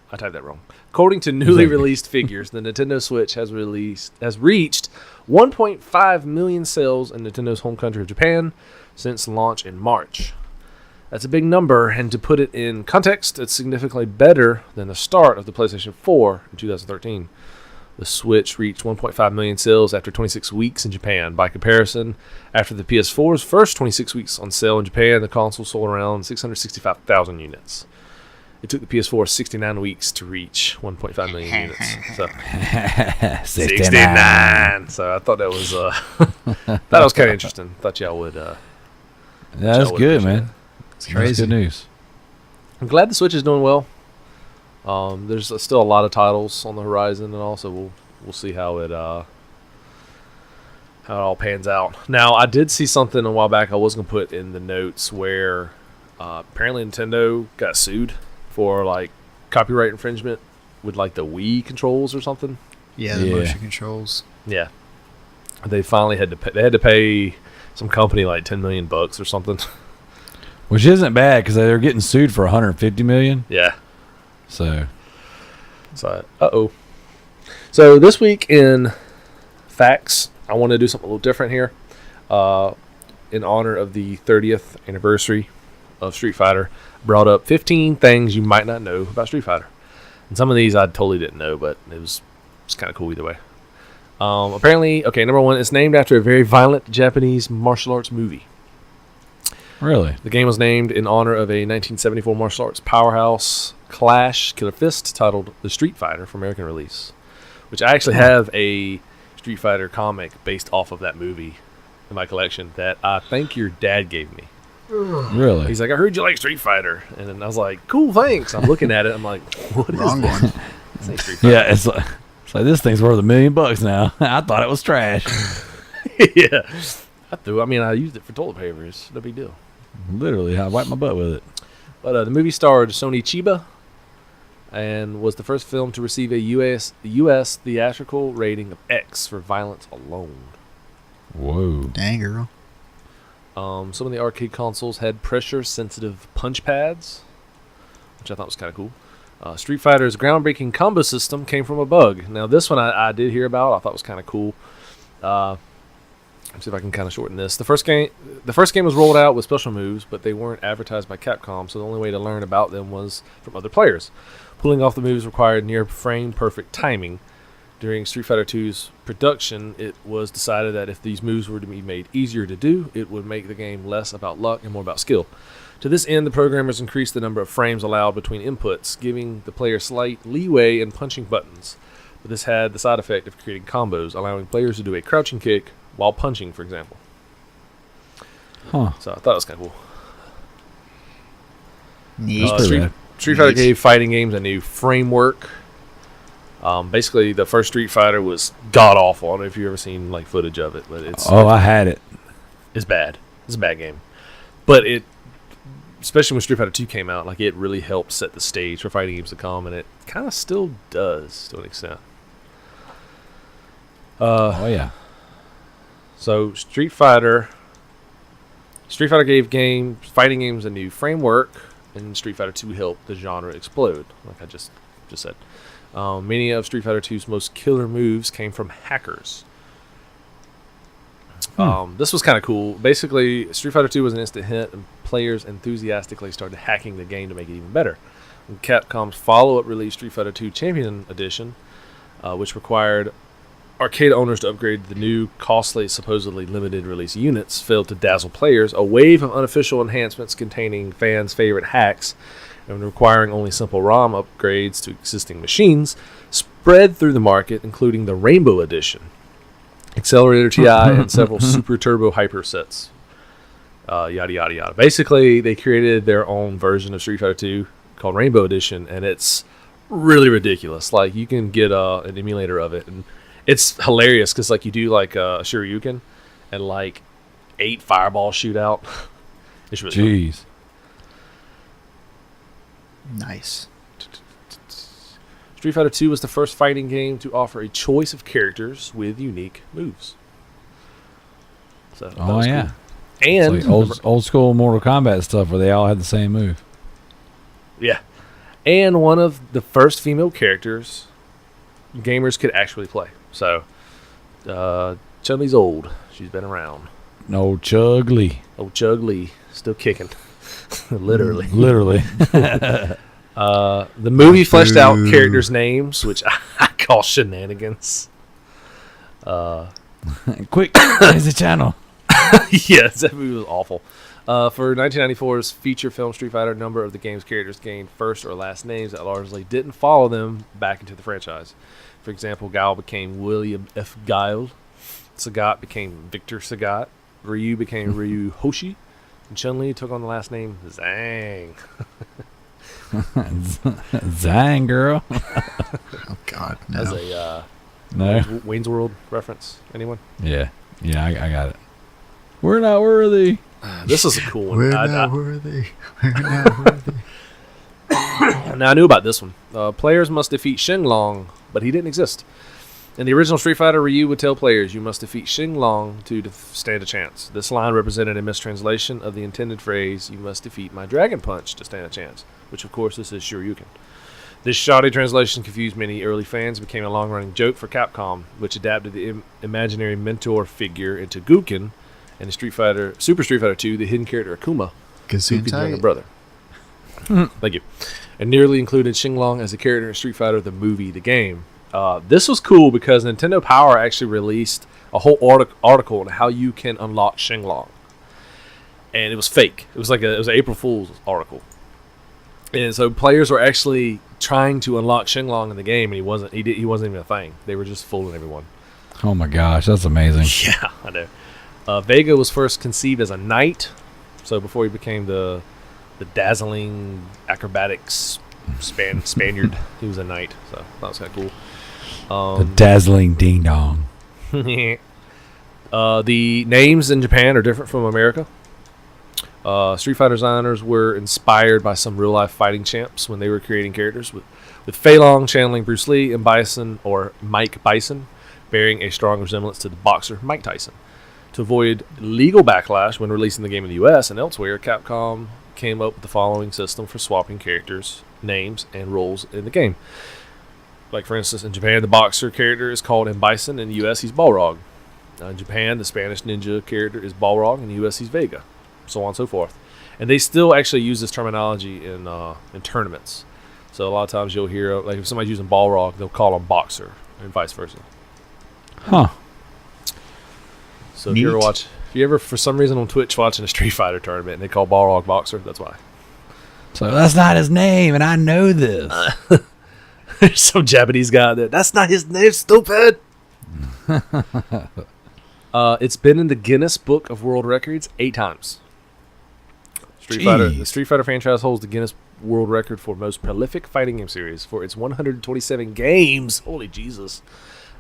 Speaker 4: I typed that wrong. According to newly released figures, the Nintendo Switch has reached 1.5 million sales in Nintendo's home country of Japan since launch in March. That's a big number, and to put it in context, it's significantly better than the start of the PlayStation 4 in 2013. The Switch reached 1.5 million sales after 26 weeks in Japan. By comparison, after the PS4's first 26 weeks on sale in Japan, the console sold around 665,000 units. It took the PS4 69 weeks to reach 1.5 million units. So 69. So I thought that was kind of interesting. Thought y'all would.
Speaker 3: That's good, man.
Speaker 2: It's crazy.
Speaker 3: That's good news.
Speaker 4: I'm glad the Switch is doing well. There's still a lot of titles on the horizon, and also we'll see how it all pans out. Now, I did see something a while back I was gonna put in the notes where apparently Nintendo got sued for like copyright infringement with like the Wii controls or something.
Speaker 2: Yeah, the motion controls.
Speaker 4: Yeah, they finally had to pay. They had to pay some company like $10 million or something.
Speaker 3: Which isn't bad because they're getting sued for $150 million.
Speaker 4: Yeah.
Speaker 3: So
Speaker 4: So this week in facts, I want to do something a little different here. In honor of the 30th anniversary of Street Fighter, brought up 15 things you might not know about Street Fighter. And some of these I totally didn't know, but it's kind of cool either way. Apparently, okay, number one, it's named after a very violent Japanese martial arts movie.
Speaker 3: Really?
Speaker 4: The game was named in honor of a 1974 martial arts powerhouse Clash Killer Fist titled The Street Fighter for American release, which I actually have a Street Fighter comic based off of that movie in my collection that I think your dad gave me.
Speaker 3: Really?
Speaker 4: He's like, I heard you like Street Fighter. And then I was like, cool, thanks. I'm looking at it. I'm like, what is
Speaker 2: Wrong
Speaker 4: this?
Speaker 2: one.
Speaker 4: This ain't Street Fighter.
Speaker 3: Yeah, it's like this thing's worth $1 million now. I thought it was trash.
Speaker 4: Yeah. I used it for toilet paper. It's no big deal.
Speaker 3: Literally, I wiped my butt with it.
Speaker 4: But the movie starred Sony Chiba and was the first film to receive a U.S. theatrical rating of X for violence alone.
Speaker 3: Whoa.
Speaker 2: Dang, girl.
Speaker 4: Some of the arcade consoles had pressure-sensitive punch pads, which I thought was kind of cool. Street Fighter's groundbreaking combo system came from a bug. Now, this one I did hear about. I thought was kind of cool. Let's see if I can kind of shorten this. The first game was rolled out with special moves, but they weren't advertised by Capcom, so the only way to learn about them was from other players. Pulling off the moves required near frame-perfect timing. During Street Fighter II's production, it was decided that if these moves were to be made easier to do, it would make the game less about luck and more about skill. To this end, the programmers increased the number of frames allowed between inputs, giving the player slight leeway in punching buttons. But this had the side effect of creating combos, allowing players to do a crouching kick while punching, for example.
Speaker 3: Huh.
Speaker 4: So I thought it was kind of cool.
Speaker 2: Neat.
Speaker 4: Street Fighter gave fighting games a new framework. Basically, the first Street Fighter was god awful. I don't know if you've ever seen like footage of it, but
Speaker 3: I had it.
Speaker 4: It's bad. It's a bad game, but it, especially when Street Fighter 2 came out, like it really helped set the stage for fighting games to come, and it kind of still does to an extent.
Speaker 3: Oh yeah.
Speaker 4: So Street Fighter gave fighting games a new framework, and Street Fighter 2 helped the genre explode, like I just said. Many of Street Fighter 2's most killer moves came from hackers. This was kind of cool. Basically, Street Fighter 2 was an instant hit, and players enthusiastically started hacking the game to make it even better. And Capcom's follow-up release, Street Fighter 2 Champion Edition, which required arcade owners to upgrade the new, costly, supposedly limited release units, failed to dazzle players. A wave of unofficial enhancements containing fans' favorite hacks and requiring only simple ROM upgrades to existing machines spread through the market, including the Rainbow Edition, Accelerator TI, and several Super Turbo Hyper sets. Yada, yada, yada. Basically, they created their own version of Street Fighter 2 called Rainbow Edition, and it's really ridiculous. Like, you can get an emulator of it, and it's hilarious because, like, you do, like, a Shoryuken and, like, 8 fireballs shoot out. It's really
Speaker 3: Jeez.
Speaker 4: fun.
Speaker 2: Nice.
Speaker 4: Street Fighter 2 was the first fighting game to offer a choice of characters with unique moves. So that was
Speaker 3: yeah.
Speaker 4: cool. And
Speaker 3: It's like old school Mortal Kombat stuff where they all had the same move.
Speaker 4: yeah. And one of the first female characters gamers could actually play. So Chun-Li's old. She's been around.
Speaker 3: No Chug Lee.
Speaker 4: Old Chug Lee. Still kicking. Literally.
Speaker 3: Literally.
Speaker 4: The movie fleshed out characters' names, which I call shenanigans.
Speaker 3: Quick, there's the channel.
Speaker 4: Yes, that movie was awful. For 1994's feature film Street Fighter, a number of the game's characters gained first or last names that largely didn't follow them back into the franchise. For example, Guile became William F. Guile, Sagat became Victor Sagat, Ryu became Ryu Hoshi, and Chun-Li took on the last name Zhang.
Speaker 3: Zang, girl.
Speaker 2: Oh, God, no.
Speaker 4: As a
Speaker 3: No.
Speaker 4: Wayne's World reference. Anyone?
Speaker 3: Yeah. Yeah, I got it. We're not worthy.
Speaker 4: This is a cool one.
Speaker 2: We're not worthy. We're not worthy.
Speaker 4: Now, I knew about this one. Players must defeat Shenlong, but he didn't exist. In the original Street Fighter, Ryu would tell players, you must defeat Shenlong to stand a chance. This line represented a mistranslation of the intended phrase, you must defeat my Dragon Punch to stand a chance, which, of course, this is Shoryuken. This shoddy translation confused many early fans and became a long-running joke for Capcom, which adapted the imaginary mentor figure into Gookin, and in Super Street Fighter 2, the hidden character Akuma, Gookin's younger brother. Thank you. And nearly included Xinglong as a character in Street Fighter, the movie, the game. This was cool because Nintendo Power actually released a whole article on how you can unlock Xinglong. And it was fake. It was an April Fool's article. And so players were actually trying to unlock Xinglong in the game, and he wasn't even a thing. They were just fooling everyone.
Speaker 3: Oh my gosh, that's amazing.
Speaker 4: Yeah, I know. Vega was first conceived as a knight, so before he became the dazzling acrobatics Spaniard, he was a knight. So that was kind of cool.
Speaker 3: The dazzling ding dong.
Speaker 4: The names in Japan are different from America. Street Fighter designers were inspired by some real-life fighting champs when they were creating characters, with Fei Long channeling Bruce Lee and Bison, or Mike Bison, bearing a strong resemblance to the boxer Mike Tyson. To avoid legal backlash when releasing the game in the US and elsewhere, Capcom came up with the following system for swapping characters, names, and roles in the game. Like, for instance, in Japan, the boxer character is called M. Bison. In the US, he's Balrog. In Japan, the Spanish ninja character is Balrog. In the US, he's Vega. So on and so forth. And they still actually use this terminology in tournaments. So a lot of times you'll hear, like, if somebody's using Balrog, they'll call him Boxer, and vice versa.
Speaker 3: Huh.
Speaker 4: So if you ever for some reason on Twitch watching a Street Fighter tournament and they call Balrog Boxer, that's why.
Speaker 3: So that's not his name, and I know this.
Speaker 4: There's some Japanese guy there. That's not his name, stupid. It's been in the Guinness Book of World Records 8 times. The Street Fighter franchise holds the Guinness World Record for most prolific fighting game series for its 127 games. Holy Jesus.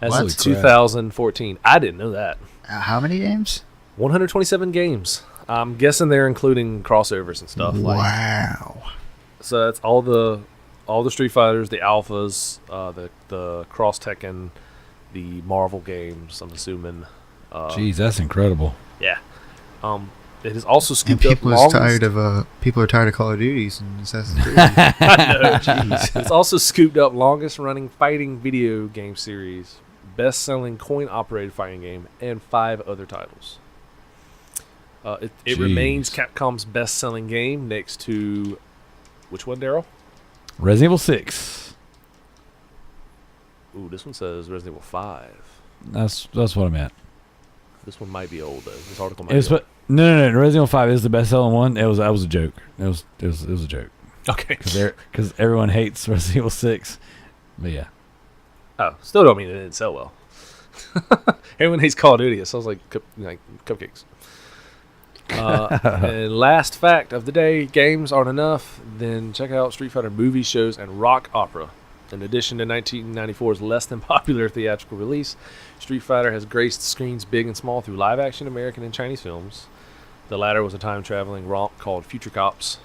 Speaker 4: As of 2014. I didn't know that.
Speaker 2: How many games?
Speaker 4: 127 games. I'm guessing they're including crossovers and stuff.
Speaker 2: Wow.
Speaker 4: So that's all the Street Fighters, the Alphas, the Cross Tekken, the Marvel games, I'm assuming.
Speaker 3: Jeez, that's incredible.
Speaker 4: Yeah. It is also scooped
Speaker 2: and
Speaker 4: up
Speaker 2: people are tired of Call of Duties and Assassin's Creed.
Speaker 4: I know, jeez. It's also scooped up longest running fighting video game series, best selling coin operated fighting game, and 5 other titles. It remains Capcom's best selling game next to which one, Daryl?
Speaker 3: Resident Evil 6.
Speaker 4: Ooh, this one says Resident Evil 5.
Speaker 3: That's what I meant.
Speaker 4: This one might be old though. This article might be old.
Speaker 3: No. Resident Evil 5 is the best selling one. That was a joke. It was a joke.
Speaker 4: Okay.
Speaker 3: Because everyone hates Resident Evil 6. But yeah.
Speaker 4: Oh, still don't mean it didn't sell well. Everyone hates Call of Duty. It sounds like cupcakes. And last fact of the day: games aren't enough. Then check out Street Fighter movie shows and rock opera. In addition to 1994's less than popular theatrical release, Street Fighter has graced screens big and small through live-action American and Chinese films. The latter was a time-traveling romp called Future Cops,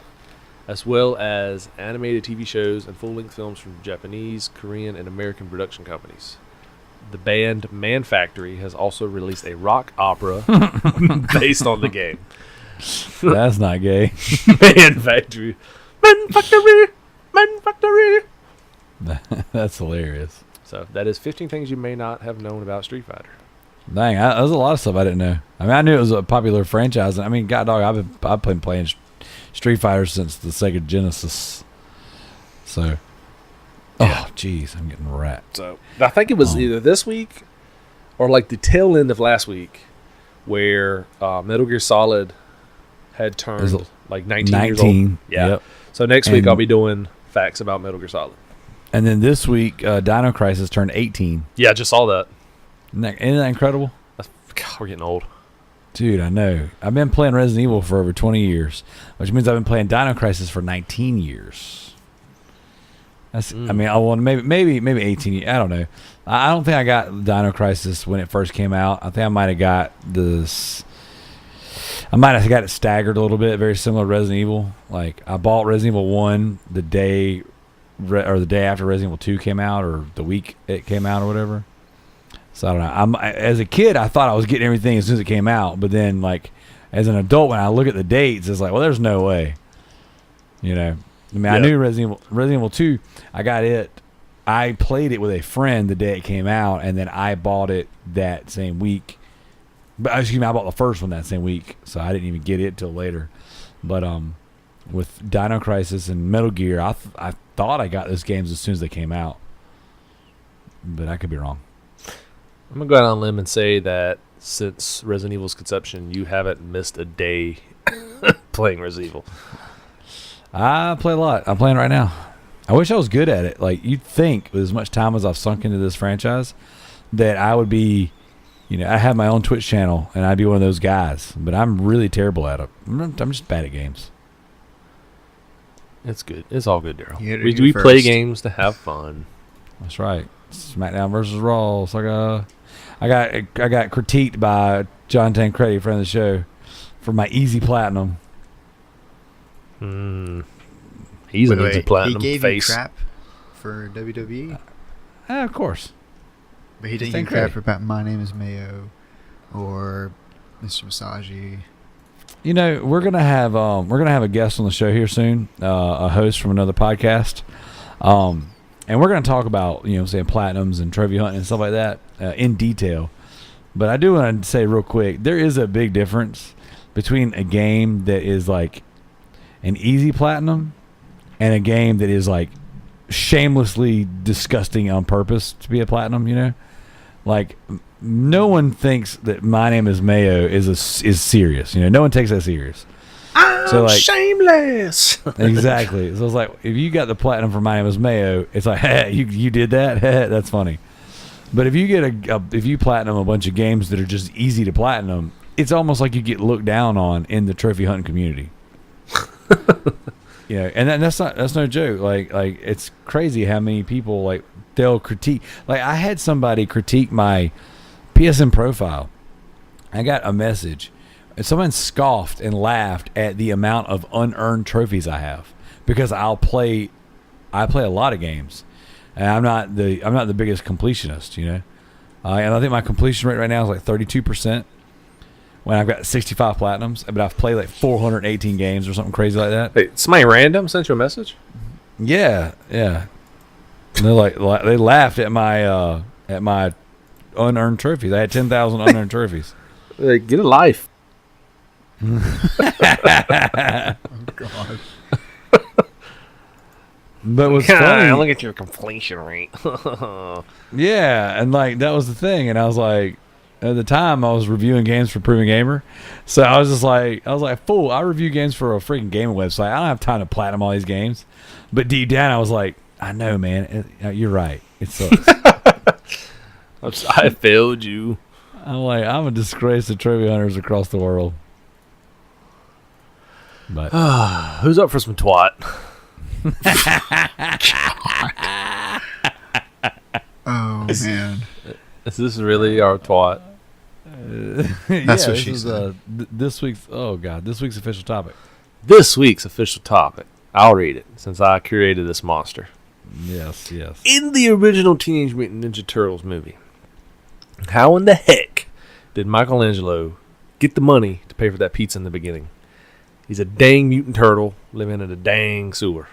Speaker 4: as well as animated TV shows and full-length films from Japanese, Korean, and American production companies. The band Man Factory has also released a rock opera based on the game.
Speaker 3: That's not gay.
Speaker 4: Man Factory. Man Factory! Man Factory!
Speaker 3: That's hilarious.
Speaker 4: So that is 15 things you may not have known about Street Fighter.
Speaker 3: Dang, there's a lot of stuff I didn't know. I mean, I knew it was a popular franchise. I mean, God dog, I've been playing Street Fighter since the Sega Genesis. So,
Speaker 4: yeah.
Speaker 3: Oh, jeez, I'm getting wrapped.
Speaker 4: So I think it was either this week or like the tail end of last week where Metal Gear Solid had turned like 19 years old. Yeah. Yep. So next week I'll be doing facts about Metal Gear Solid.
Speaker 3: And then this week, Dino Crisis turned 18.
Speaker 4: Yeah, I just saw that.
Speaker 3: Isn't that incredible?
Speaker 4: God, we're getting old.
Speaker 3: Dude, I know. I've been playing Resident Evil for over 20 years, which means I've been playing Dino Crisis for 19 years. That's. I mean, I want maybe 18 years. I don't know. I don't think I got Dino Crisis when it first came out. I think I might have got this. I might have got it staggered a little bit, very similar to Resident Evil. Like, I bought Resident Evil 1 the day after Resident Evil 2 came out, or the week it came out, or whatever. So I don't know. As a kid, I thought I was getting everything as soon as it came out, but then, like, as an adult, when I look at the dates, it's like, well, there's no way, you know. I mean, I knew Resident Evil 2. I got it. I played it with a friend the day it came out, and then I bought it that same week. But excuse me, I bought the first one that same week, so I didn't even get it till later. But with Dino Crisis and Metal Gear, I thought I got those games as soon as they came out, but I could be wrong.
Speaker 4: I'm gonna go out on a limb and say that since Resident Evil's conception, you haven't missed a day playing Resident Evil.
Speaker 3: I play a lot. I'm playing right now. I wish I was good at it. Like, you'd think with as much time as I've sunk into this franchise that I would be, I have my own Twitch channel and I'd be one of those guys. But I'm really terrible at it. I'm just bad at games.
Speaker 4: It's good. It's all good, Daryl.
Speaker 2: We
Speaker 4: play games to have fun.
Speaker 3: That's right. SmackDown versus Raw. So I got critiqued by John Tancredi, friend of the show, for my easy platinum.
Speaker 4: He's an easy platinum
Speaker 2: he gave
Speaker 4: face.
Speaker 2: You crap for WWE?
Speaker 3: Of course.
Speaker 2: But he didn't give crap about My Name is Mayo or Mr. Masagi.
Speaker 3: We're gonna have a guest on the show here soon, a host from another podcast, and we're gonna talk about saying platinums and trophy hunting and stuff like that in detail. But I do want to say real quick, there is a big difference between a game that is like an easy platinum and a game that is like shamelessly disgusting on purpose to be a platinum. Like, no one thinks that My Name is Mayo is serious. No one takes that serious.
Speaker 4: I'm shameless.
Speaker 3: Exactly. So it's like, if you got the platinum for My Name is Mayo, it's like, hey, you did that? That's funny. But if you get if you platinum a bunch of games that are just easy to platinum, it's almost like you get looked down on in the trophy hunting community. And that's no joke. Like it's crazy how many people, like, they'll critique. Like, I had somebody critique my PSN profile. I got a message, and someone scoffed and laughed at the amount of unearned trophies I have, because I play a lot of games, and I'm not the biggest completionist, and I think my completion rate right now is like 32%. When I've got 65 platinums, but I've played like 418 games or something crazy like that.
Speaker 4: Wait, somebody random sent you a message?
Speaker 3: Yeah. And they're like they laughed at my unearned trophies. I had 10,000 unearned trophies.
Speaker 4: Like, get a life.
Speaker 2: Oh God.
Speaker 3: But what's funny?
Speaker 4: Look at your completion rate.
Speaker 3: Yeah, and like that was the thing, and I was like, at the time I was reviewing games for Proven Gamer, so I was like, fool, I review games for a freaking gaming website. I don't have time to platinum all these games. But deep down, I was like, I know, man, you're right. It sucks.
Speaker 4: I failed you.
Speaker 3: I'm like, I'm a disgrace to trophy hunters across the world. But
Speaker 4: who's up for some twat?
Speaker 2: Oh man,
Speaker 4: Is this really our twat?
Speaker 2: That's what she said.
Speaker 3: This week's official topic.
Speaker 4: This week's official topic. I'll read it since I curated this monster.
Speaker 3: Yes.
Speaker 4: In the original Teenage Mutant Ninja Turtles movie, how in the heck did Michelangelo get the money to pay for that pizza in the beginning? He's a dang mutant turtle living in a dang sewer.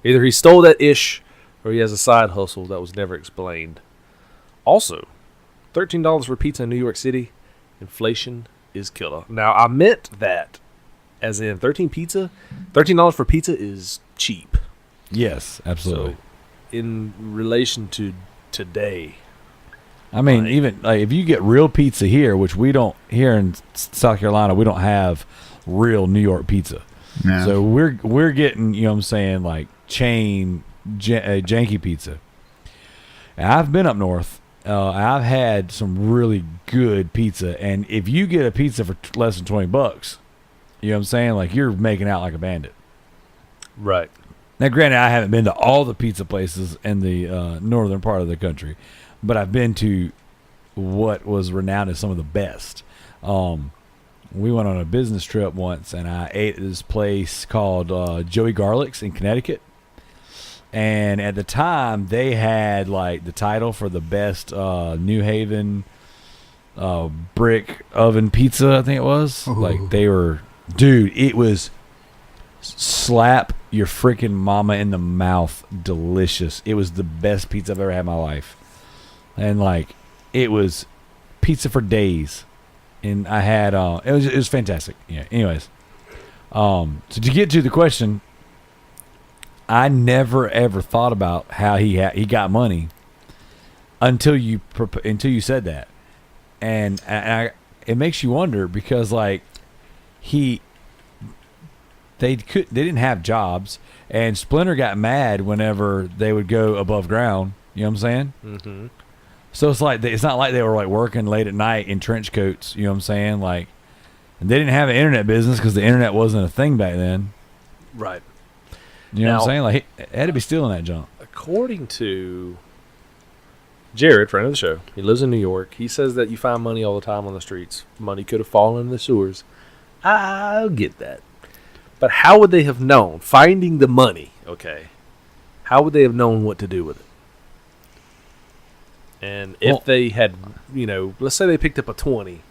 Speaker 4: Either he stole that ish or he has a side hustle that was never explained. Also, $13 for pizza in New York City. Inflation is killer. Now, I meant that as in $13 for pizza is cheap.
Speaker 3: Yes, absolutely.
Speaker 4: So, in relation to today,
Speaker 3: I mean, even like if you get real pizza here, which we don't here in South Carolina, we don't have real New York pizza.
Speaker 2: No.
Speaker 3: So we're getting, you know what I'm saying, like chain janky pizza. And I've been up north. I've had some really good pizza, and if you get a pizza for less than $20, you know what I'm saying, like you're making out like a bandit.
Speaker 4: right?
Speaker 3: Now, granted, I haven't been to all the pizza places in the northern part of the country, but I've been to what was renowned as some of the best. We went on a business trip once, and I ate at this place called Joey Garlic's in Connecticut. And at the time, they had like the title for the best New Haven brick oven pizza, I think it was.
Speaker 2: Ooh.
Speaker 3: Like they were, dude, it was slap your freaking mama in the mouth delicious. It was the best pizza I've ever had in my life. And like it was pizza for days. And I had it was fantastic. Yeah. Anyways. So to get to the question, I never ever thought about how he got money until you said that. And it makes you wonder because like they didn't have jobs, and Splinter got mad whenever they would go above ground. You know what I'm saying?
Speaker 4: Mm-hmm.
Speaker 3: So it's not like they were like working late at night in trench coats. You know what I'm saying? Like, and they didn't have an internet business because the internet wasn't a thing back then.
Speaker 4: Right.
Speaker 3: You know what I'm saying? Like, it had to be stealing that junk.
Speaker 4: According to Jared, friend of the show, he lives in New York. He says that you find money all the time on the streets. Money could have fallen in the sewers. I'll get that. But how would they have known? Finding the money, okay. How would they have known what to do with it? And if they had, let's say they picked up a 20. And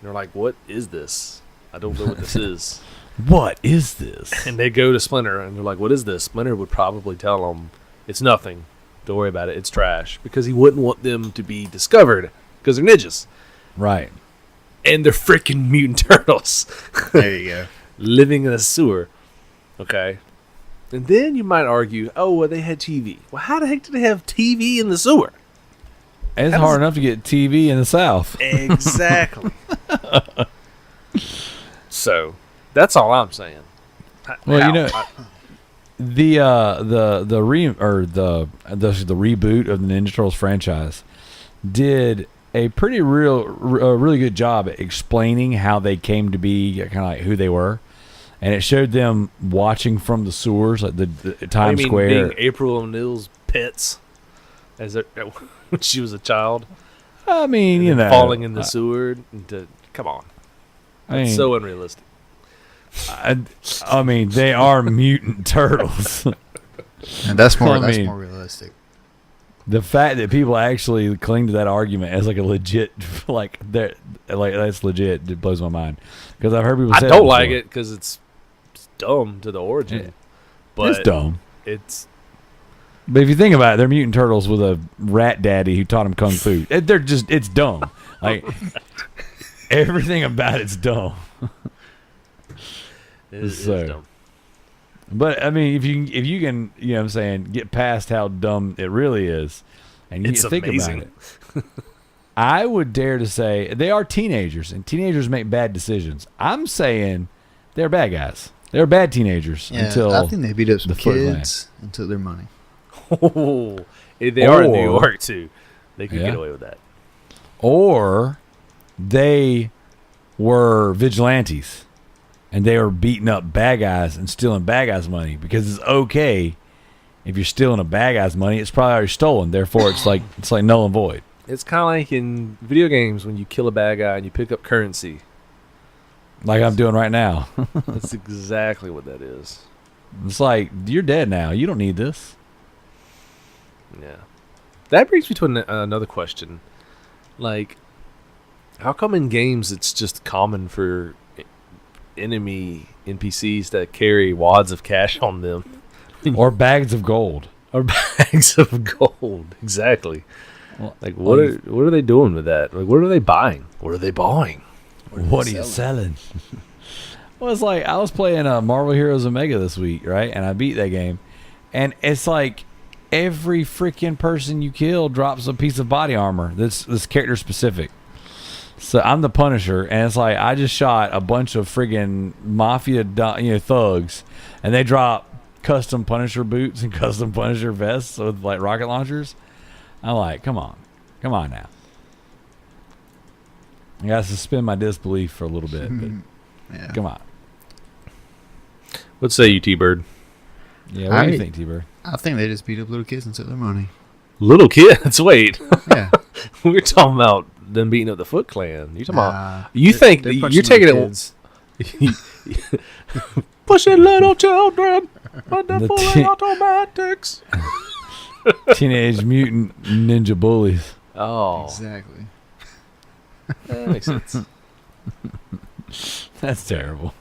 Speaker 4: they're like, what is this? I don't know what this is.
Speaker 3: What is this?
Speaker 4: And they go to Splinter, and they're like, what is this? Splinter would probably tell them, it's nothing. Don't worry about it. It's trash. Because he wouldn't want them to be discovered. Because they're ninjas.
Speaker 3: Right.
Speaker 4: And they're freaking mutant turtles.
Speaker 2: There you go.
Speaker 4: Living in a sewer. Okay. And then you might argue, oh, well, they had TV. Well, how the heck did they have TV in the sewer?
Speaker 3: It's hard enough to get TV in the South.
Speaker 4: Exactly. So, that's all I'm saying.
Speaker 3: Well, the reboot of the Ninja Turtles franchise did a really good job at explaining how they came to be, kind of like who they were, and it showed them watching from the sewers, like the Times Square.
Speaker 4: Being April O'Neil's pets, when she was a child.
Speaker 3: I mean,
Speaker 4: falling in the sewer. Come on, that's so unrealistic.
Speaker 3: I mean, they are mutant turtles.
Speaker 2: And that's more realistic.
Speaker 3: The fact that people actually cling to that argument as like a legit, that's legit, it blows my mind. Because I've heard people say
Speaker 4: I don't like it because it's dumb to the origin.
Speaker 3: Yeah.
Speaker 4: But
Speaker 3: it's dumb.
Speaker 4: But
Speaker 3: if you think about it, they're mutant turtles with a rat daddy who taught them kung fu. It's dumb. Like everything about it's dumb.
Speaker 4: It is dumb.
Speaker 3: But I mean, if you can, you know what I'm saying, get past how dumb it really is, and you think about it, I would dare to say they are teenagers, and teenagers make bad decisions. I'm saying they're bad guys. They're bad teenagers until
Speaker 2: I think they beat up some kids and took their money.
Speaker 4: Oh, they are in New York too. They could get away with that.
Speaker 3: Or they were vigilantes. And they were beating up bad guys and stealing bad guys' money because it's okay if you're stealing a bad guy's money. It's probably already stolen. Therefore, it's like null and void.
Speaker 4: It's kind of like in video games when you kill a bad guy and you pick up currency.
Speaker 3: Like I'm doing right now.
Speaker 4: That's exactly what that is.
Speaker 3: It's like, you're dead now. You don't need this.
Speaker 4: Yeah. That brings me to another question. Like, how come in games it's just common for enemy NPCs that carry wads of cash on them?
Speaker 3: Or bags of gold.
Speaker 4: Or bags of gold. Exactly.
Speaker 3: Well,
Speaker 4: like, what are they doing with that? Like, what are they buying? What are they buying?
Speaker 3: What are you selling? Well, it's like I was playing Marvel Heroes Omega this week, right? And I beat that game. And it's like every freaking person you kill drops a piece of body armor that's character specific. So I'm the Punisher, and it's like I just shot a bunch of friggin' mafia thugs, and they drop custom Punisher boots and custom Punisher vests with like rocket launchers. I'm like, come on now. I gotta suspend my disbelief for a little bit, but come on.
Speaker 4: What say you, T-Bird?
Speaker 3: Yeah, what do you think, T-Bird?
Speaker 2: I think they just beat up little kids and took their money.
Speaker 4: Little kids? Wait.
Speaker 2: Yeah.
Speaker 4: We're talking about them beating up the Foot Clan. You're talking about... You
Speaker 2: they're
Speaker 4: think you're taking it... Pushing little children on the fully automatics.
Speaker 3: Teenage Mutant Ninja Bullies.
Speaker 4: Oh.
Speaker 2: Exactly.
Speaker 4: That makes sense.
Speaker 3: That's terrible.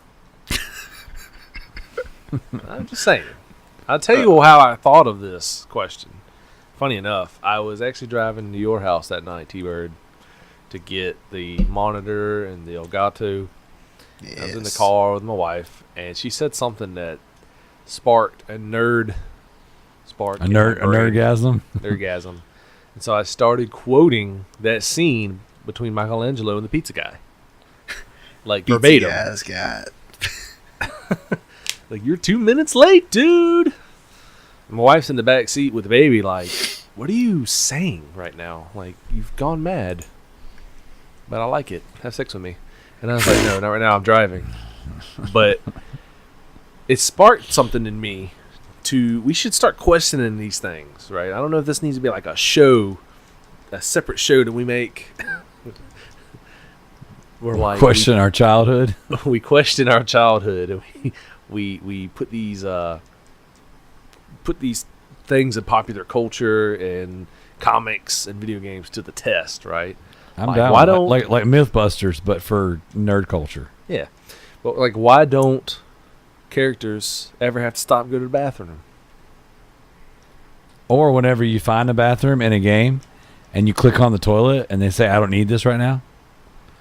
Speaker 4: I'm just saying. I'll tell you how I thought of this question. Funny enough, I was actually driving to your house that night, T-Bird, to get the monitor and the Elgato.
Speaker 2: Yes.
Speaker 4: I was in the car with my wife, and she said something that sparked a nerdgasm. Nerdgasm. And so I started quoting that scene between Michelangelo and the pizza guy. Like
Speaker 2: Pizza
Speaker 4: verbatim.
Speaker 2: guy's got.
Speaker 4: Like, you're 2 minutes late, dude. My wife's in the back seat with the baby, like, what are you saying right now? Like, you've gone mad. But I like it. Have sex with me. And I was like, no, not right now. I'm driving. But it sparked something in me we should start questioning these things, right? I don't know if this needs to be like a show, a separate show that we make. We're like
Speaker 3: question our childhood.
Speaker 4: We question our childhood, and we put these things in popular culture and comics and video games to the test, right?
Speaker 3: I'm
Speaker 4: like,
Speaker 3: down.
Speaker 4: Why don't
Speaker 3: like Mythbusters, but for nerd culture?
Speaker 4: Yeah, but like, why don't characters ever have to stop and go to the bathroom?
Speaker 3: Or whenever you find a bathroom in a game, and you click on the toilet, and they say, "I don't need this right now."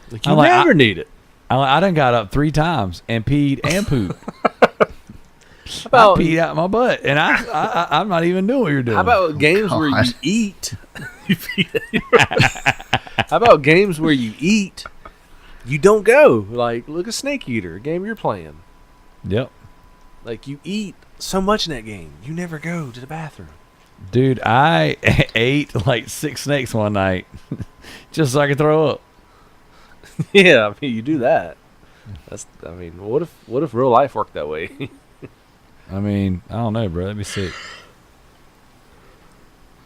Speaker 4: Like, you never need it.
Speaker 3: I done got up 3 times and peed and pooped. I peed out my butt, and I'm not even doing what you're doing.
Speaker 4: How about games where you eat? How about games where you eat? You don't go. Like, look at Snake Eater, a game you're playing.
Speaker 3: Yep.
Speaker 4: Like, you eat so much in that game, you never go to the bathroom.
Speaker 3: Dude, I ate like 6 snakes one night just so I could throw up.
Speaker 4: Yeah, I mean, you do that. What if real life worked that way?
Speaker 3: I mean, I don't know, bro. That'd be sick.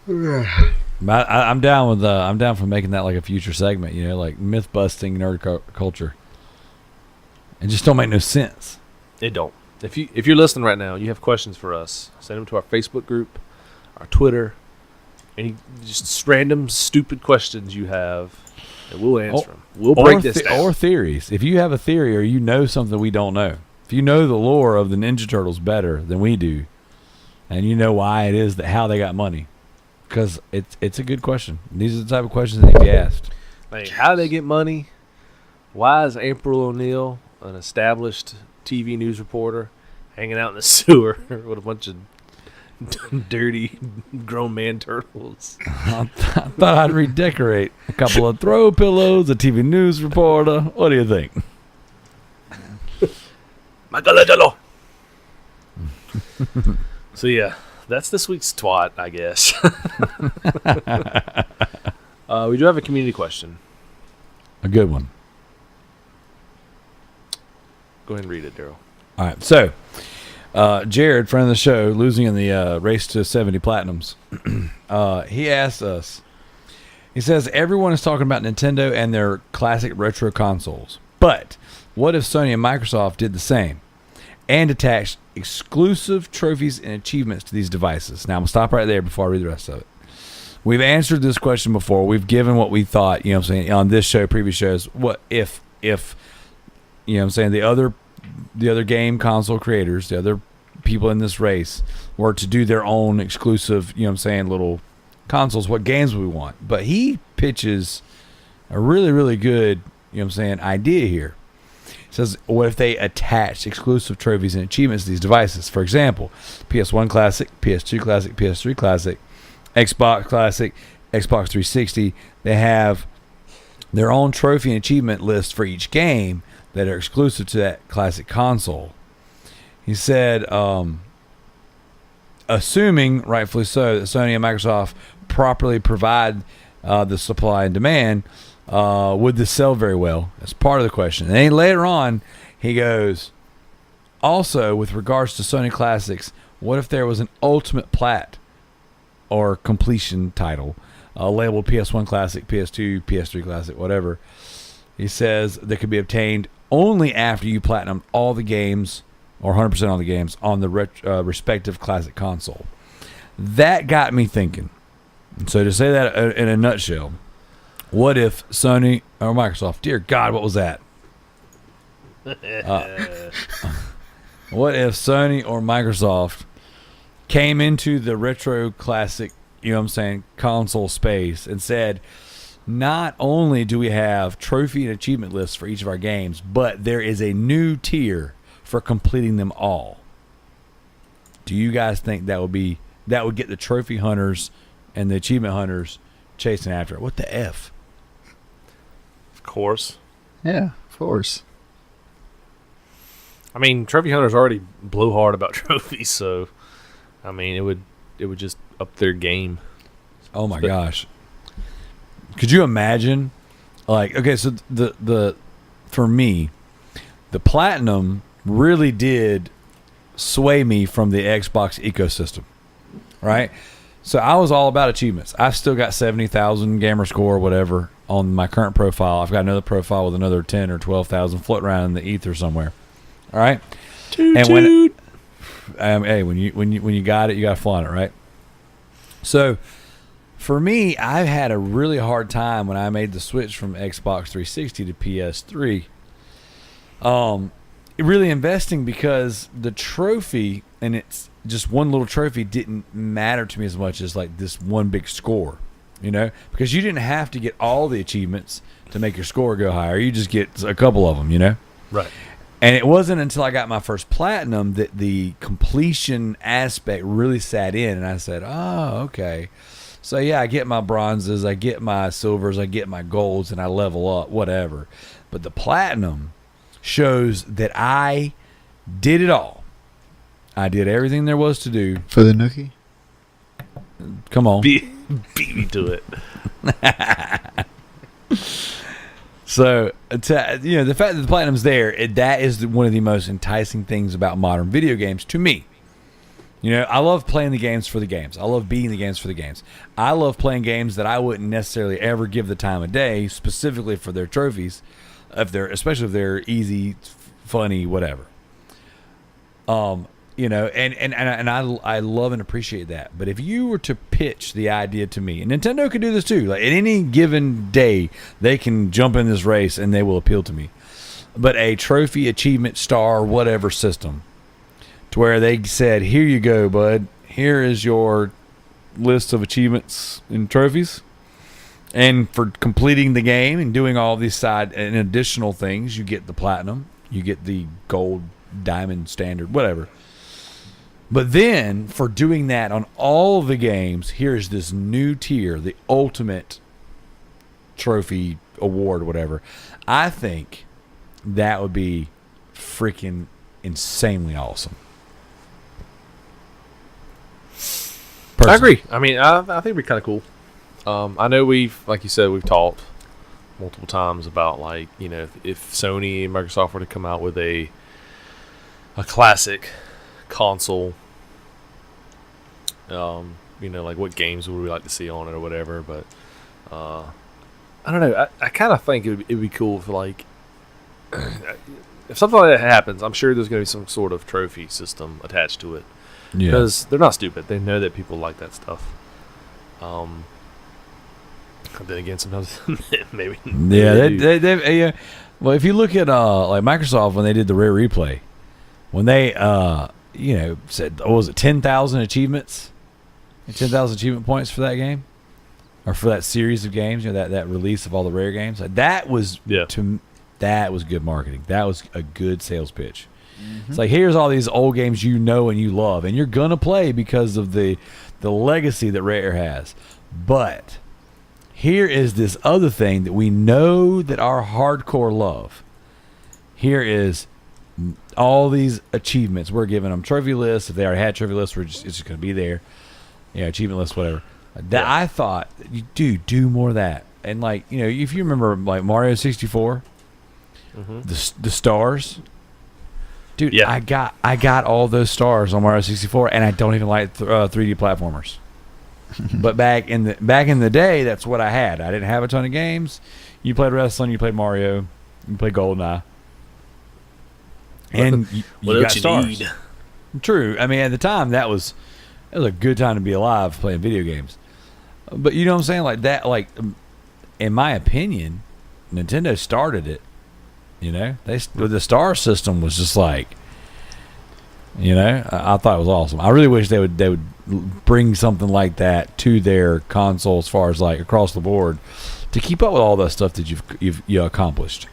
Speaker 3: But I'm down for making that like a future segment, you know, like myth busting nerd culture. It just don't make no sense.
Speaker 4: It don't. If you're listening right now, you have questions for us, send them to our Facebook group, our Twitter, any just random stupid questions you have, and we'll answer them. We'll break this down.
Speaker 3: Or theories. If you have a theory or you know something we don't know, if you know the lore of the Ninja Turtles better than we do, and you know why it is that how they got money, because it's a good question. These are the type of questions that need to be asked.
Speaker 4: Like, how do they get money? Why is April O'Neil, an established TV news reporter, hanging out in the sewer with a bunch of dirty grown man turtles?
Speaker 3: I thought I'd redecorate a couple of throw pillows, a TV news reporter. What do you think?
Speaker 4: Michelangelo. So yeah, that's this week's twat, I guess. We do have a community question.
Speaker 3: A good one.
Speaker 4: Go ahead and read it, Daryl.
Speaker 3: All right. So, Jared, friend of the show, losing in the race to 70 platinums, he asked us, he says, everyone is talking about Nintendo and their classic retro consoles. But what if Sony and Microsoft did the same and attached exclusive trophies and achievements to these devices? Now, I'm going to stop right there before I read the rest of it. We've answered this question before. We've given what we thought, you know what I'm saying, on this show, previous shows. What if you know what I'm saying, the other game console creators, the other people in this race were to do their own exclusive, you know what I'm saying, little consoles, what games we want. But he pitches a really, really good, you know what I'm saying, idea here. He says, what if they attach exclusive trophies and achievements to these devices? For example, PS1 Classic, PS2 Classic, PS3 Classic, Xbox Classic, Xbox 360. They have their own trophy and achievement list for each game that are exclusive to that classic console. He said, assuming, rightfully so, that Sony and Microsoft properly provide the supply and demand, would this sell very well? That's part of the question. And then later on, he goes, also, with regards to Sony Classics, what if there was an ultimate plat or completion title, labeled PS1 Classic, PS2, PS3 Classic, whatever? He says that could be obtained only after you platinum all the games, or 100% of the games, on the respective classic console. That got me thinking. And so to say that in a nutshell, what if Sony or Microsoft, dear God, what was that? What if Sony or Microsoft came into the retro classic, you know what I'm saying, console space and said, not only do we have trophy and achievement lists for each of our games, but there is a new tier for completing them all. Do you guys think that would get the trophy hunters and the achievement hunters chasing after it? What the F?
Speaker 4: Of course.
Speaker 2: Yeah, of course.
Speaker 4: I mean, trophy hunters already blow hard about trophies, so I mean, it would just up their game.
Speaker 3: Oh my gosh. Could you imagine? Like, okay, so the for me, the platinum really did sway me from the Xbox ecosystem, right? So I was all about achievements. I've still got 70,000 gamer score or whatever on my current profile. I've got another profile with another 10 or 12,000 floating around in the ether somewhere. All right.
Speaker 4: Toot.
Speaker 3: Hey, when you got it, you got to flaunt it, right? So, for me, I've had a really hard time when I made the switch from Xbox 360 to PS3. Really investing because the trophy, and it's just one little trophy, didn't matter to me as much as like this one big score, you know? Because you didn't have to get all the achievements to make your score go higher. You just get a couple of them, you know?
Speaker 4: Right.
Speaker 3: And it wasn't until I got my first platinum that the completion aspect really sat in, and I said, oh, okay. So, yeah, I get my bronzes, I get my silvers, I get my golds, and I level up, whatever. But the platinum shows that I did it all. I did everything there was to do.
Speaker 2: For the Nookie?
Speaker 3: Come on.
Speaker 4: Beat me to it.
Speaker 3: So, the fact that the platinum's there, that is one of the most enticing things about modern video games to me. You know, I love playing the games for the games. I love beating the games for the games. I love playing games that I wouldn't necessarily ever give the time of day, specifically for their trophies, especially if they're easy, funny, whatever. You know, and I love and appreciate that. But if you were to pitch the idea to me, and Nintendo could do this too, like at any given day, they can jump in this race and they will appeal to me. But a trophy, achievement, star, whatever system, to where they said, here you go, bud. Here is your list of achievements and trophies. And for completing the game and doing all these side and additional things, you get the platinum, you get the gold, diamond, standard, whatever. But then, for doing that on all of the games, here's this new tier, the ultimate trophy award, whatever. I think that would be freaking insanely awesome. Personally.
Speaker 4: I agree. I mean, I think it'd be kind of cool. I know like you said, we've talked multiple times about, like, you know, if Sony and Microsoft were to come out with a classic console, you know, like what games would we like to see on it or whatever, but I don't know. I kind of think it'd be cool if, like, if something like that happens, I'm sure there's going to be some sort of trophy system attached to it.
Speaker 3: Yeah.
Speaker 4: Because they're not stupid. They know that people like that stuff. Then again, sometimes maybe.
Speaker 3: Yeah, they well, if you look at like Microsoft when they did the Rare Replay, when they you know, said, what was it, 10,000 achievements, 10,000 achievement points for that game, or for that series of games, you know, that release of all the Rare games, like, that was that was good marketing. That was a good sales pitch. Mm-hmm. It's like, here's all these old games you know and you love, and you're gonna play because of the legacy that Rare has, but here is this other thing that we know that our hardcore love. Here is all these achievements. We're giving them trophy lists. If they already had trophy lists, it's just going to be there. Yeah, achievement lists, whatever. That, I thought, you do more of that. And, like, you know, if you remember, like, Mario 64, the stars. Dude, yeah. I got all those stars on Mario 64, and I don't even like 3D platformers. But back in the day, that's what I had. I didn't have a ton of games. You played wrestling, you played Mario, you played GoldenEye, and you got stars. Need? True. I mean, at the time, it was a good time to be alive playing video games. But you know what I'm saying? Like that. Like, in my opinion, Nintendo started it. You know, the star system was just like, You know, I thought it was awesome. I really wish they would bring something like that to their console as far as like across the board to keep up with all that stuff that you've accomplished.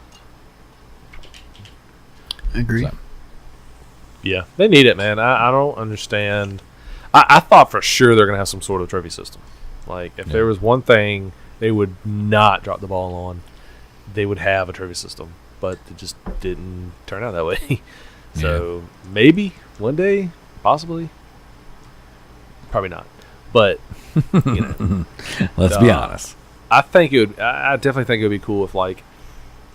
Speaker 2: Agree.
Speaker 3: So.
Speaker 4: Yeah, they need it, man. I don't understand. I thought for sure they're going to have some sort of trophy system. Like, if there was one thing they would not drop the ball on, they would have a trophy system. But it just didn't turn out that way. So, maybe one day, possibly. Probably not. But, you know.
Speaker 3: Let's be honest.
Speaker 4: I definitely think it would be cool if, like,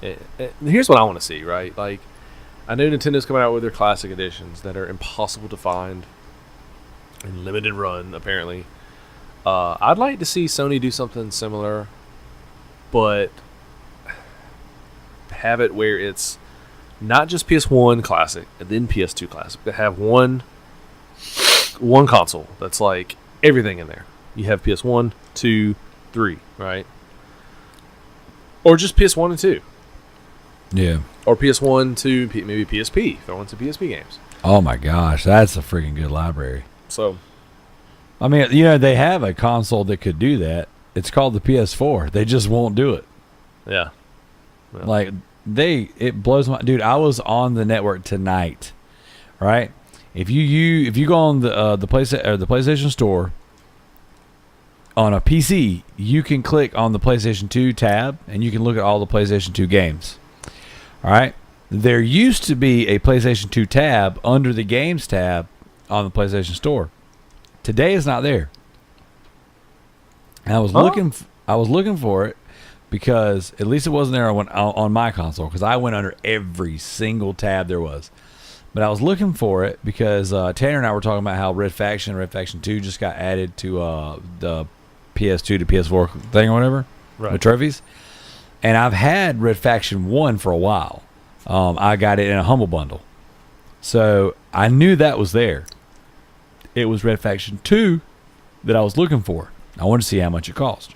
Speaker 4: here's what I want to see, right? Like, I know Nintendo's coming out with their classic editions that are impossible to find and limited run, apparently. I'd like to see Sony do something similar, but have it where it's not just PS1 classic and then PS2 classic, but have one console that's like everything in there. You have PS1, 2, 3, right? Or just PS1 and 2.
Speaker 3: Yeah.
Speaker 4: Or PS1 to maybe PSP. Throw in some PSP games.
Speaker 3: Oh my gosh, that's a freaking good library.
Speaker 4: So,
Speaker 3: I mean, you know, they have a console that could do that. It's called the PS4. They just won't do it.
Speaker 4: yeah.
Speaker 3: Like it blows my dude. I was on the network tonight, right? If you go on the PlayStation Store on a PC, you can click on the PlayStation 2 tab and you can look at all the PlayStation 2 games. All right. There used to be a PlayStation 2 tab under the games tab on the PlayStation Store. Today is not there. And I was looking for it because at least it wasn't there on my console because I went under every single tab there was. But I was looking for it because Tanner and I were talking about how Red Faction 2 just got added to the PS2 to PS4 thing or whatever,
Speaker 4: Right.
Speaker 3: with trophies. And I've had Red Faction 1 for a while. I got it in a Humble Bundle. So I knew that was there. It was Red Faction 2 that I was looking for. I wanted to see how much it cost.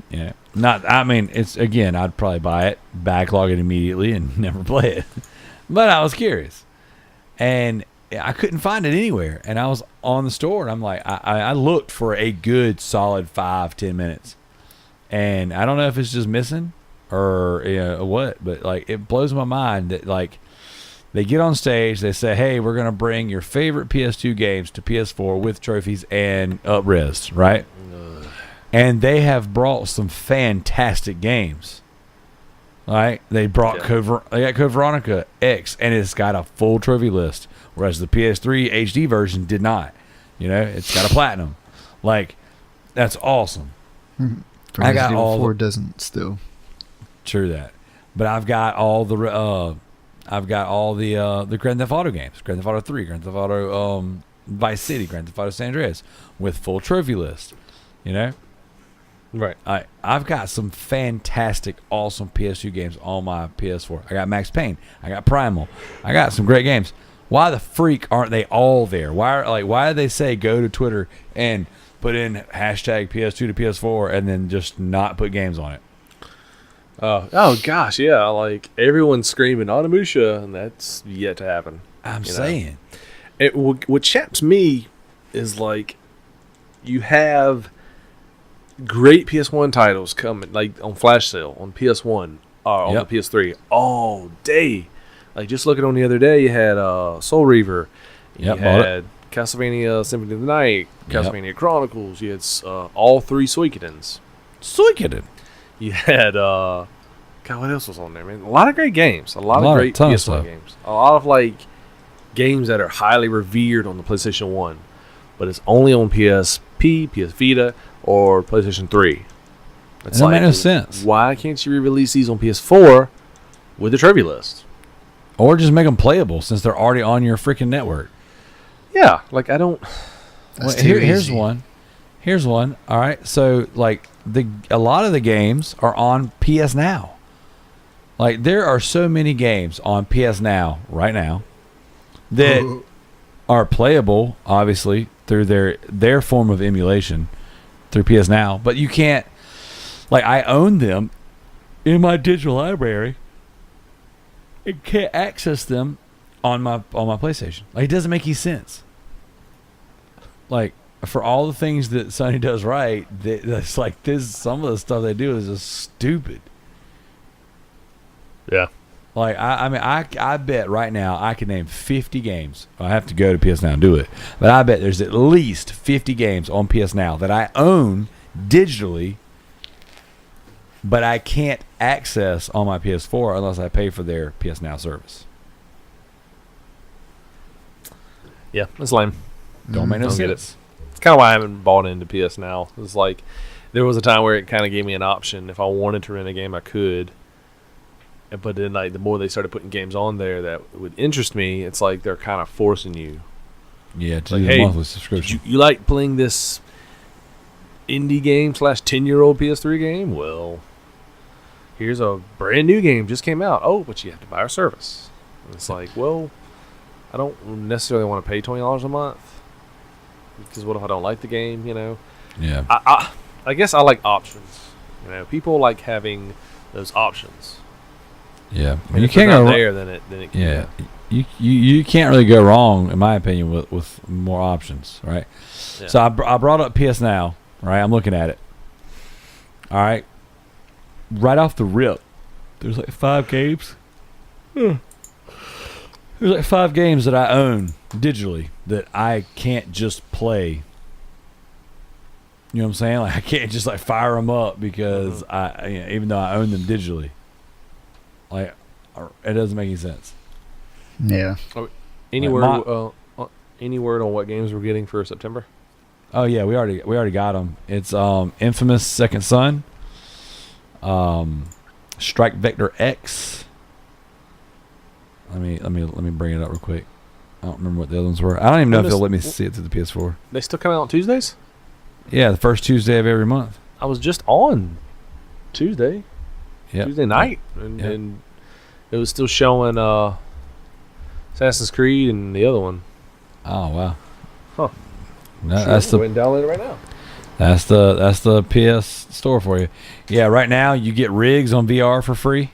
Speaker 3: Yeah. It's again, I'd probably buy it, backlog it immediately, and never play it. But I was curious. And I couldn't find it anywhere. And I was on the store, and I'm like, I looked for a good solid 5-10 minutes. And I don't know if it's just missing or what, but like it blows my mind that like they get on stage, they say, "Hey, we're gonna bring your favorite PS2 games to PS4 with trophies and up-res," right? And they have brought some fantastic games. Right? They brought they got Code Veronica X, and it's got a full trophy list, whereas the PS3 HD version did not. You know, it's got a platinum. Like, that's awesome. I got all
Speaker 2: 4 doesn't still.
Speaker 3: True that, but I've got all the Grand Theft Auto games: Grand Theft Auto 3, Grand Theft Auto Vice City, Grand Theft Auto San Andreas, with full trophy list. You know,
Speaker 4: Right.
Speaker 3: I've got some fantastic, awesome PS2 games on my PS4. I got Max Payne. I got Primal. I got some great games. Why the freak aren't they all there? Why do they say go to Twitter and put in hashtag PS2 to PS4 and then just not put games on it?
Speaker 4: Oh gosh, yeah. Like everyone's screaming Onimusha, and that's yet to happen.
Speaker 3: I'm saying.
Speaker 4: What chaps me is like you have great PS1 titles coming like on flash sale on PS1 or on the PS3 all day. Like just looking on the other day, you had Soul Reaver, you had Castlevania Symphony of the Night, Castlevania Chronicles. You had all 3 Suikodens. You had God, what else was on there, man? A lot of great games. A lot of great PS1 games. A lot of like games that are highly revered on the PlayStation 1, but it's only on PSP, PS Vita, or PlayStation 3.
Speaker 3: It don't make no sense.
Speaker 4: Why can't you re-release these on PS4 with the trophy list?
Speaker 3: Or just make them playable since they're already on your freaking network.
Speaker 4: Yeah, like I don't.
Speaker 3: Here's one. All right, so like a lot of the games are on PS Now. Like there are so many games on PS Now right now that are playable, obviously through their form of emulation through PS Now, but you can't. Like I own them in my digital library. I can't access them on my PlayStation. Like, it doesn't make any sense. Like, for all the things that Sony does right, that's like this. Some of the stuff they do is just stupid.
Speaker 4: Yeah.
Speaker 3: Like, I mean, I bet right now I can name 50 games. I have to go to PS Now and do it, but I bet there's at least 50 games on PS Now that I own digitally, but I can't access on my PS4 unless I pay for their PS Now service.
Speaker 4: Yeah, it's lame.
Speaker 3: Don't make no
Speaker 4: Don't get
Speaker 3: sense.
Speaker 4: It's kind of why I haven't bought into PS Now. It's like there was a time where it kind of gave me an option. If I wanted to rent a game, I could. But then, like, the more they started putting games on there that would interest me, it's like they're kind of forcing you.
Speaker 3: Yeah, to
Speaker 4: like,
Speaker 3: do
Speaker 4: hey,
Speaker 3: the monthly subscription.
Speaker 4: You like playing this indie game / 10-year-old PS3 game? Well, here's a brand new game just came out. Oh, but you have to buy our service. And it's like, well, I don't necessarily want to pay $20 a month because what if I don't like the game? You know.
Speaker 3: Yeah.
Speaker 4: I guess I like options. You know, people like having those options.
Speaker 3: Yeah,
Speaker 4: And
Speaker 3: you
Speaker 4: if
Speaker 3: can't
Speaker 4: they're
Speaker 3: go
Speaker 4: not
Speaker 3: wrong.
Speaker 4: there, then it can,
Speaker 3: Yeah, you can't really go wrong, in my opinion, with more options, right?
Speaker 4: Yeah.
Speaker 3: So I brought up PS Now, right? I'm looking at it. All right, right off the rip, there's like 5 games. There's like 5 games that I own digitally that I can't just play. You know what I'm saying? Like, I can't just like fire them up because even though I own them digitally. Like, it doesn't make any sense.
Speaker 2: Yeah.
Speaker 4: Any
Speaker 3: Like
Speaker 4: word? Any word on what games we're getting for September?
Speaker 3: Oh yeah, we already got them. It's Infamous Second Son, Strike Vector X. Let me bring it up real quick. I don't remember what the other ones were. I don't even know if they'll let me see it through the PS4.
Speaker 4: They still come out on Tuesdays?
Speaker 3: Yeah, the first Tuesday of every month.
Speaker 4: I was just on Tuesday.
Speaker 3: Yep.
Speaker 4: Tuesday night, and it was still showing Assassin's Creed and the other one.
Speaker 3: Oh wow.
Speaker 4: Huh.
Speaker 3: That's
Speaker 4: Go ahead and download it right now.
Speaker 3: That's the PS store for you. Yeah, right now you get Rigs on VR for free.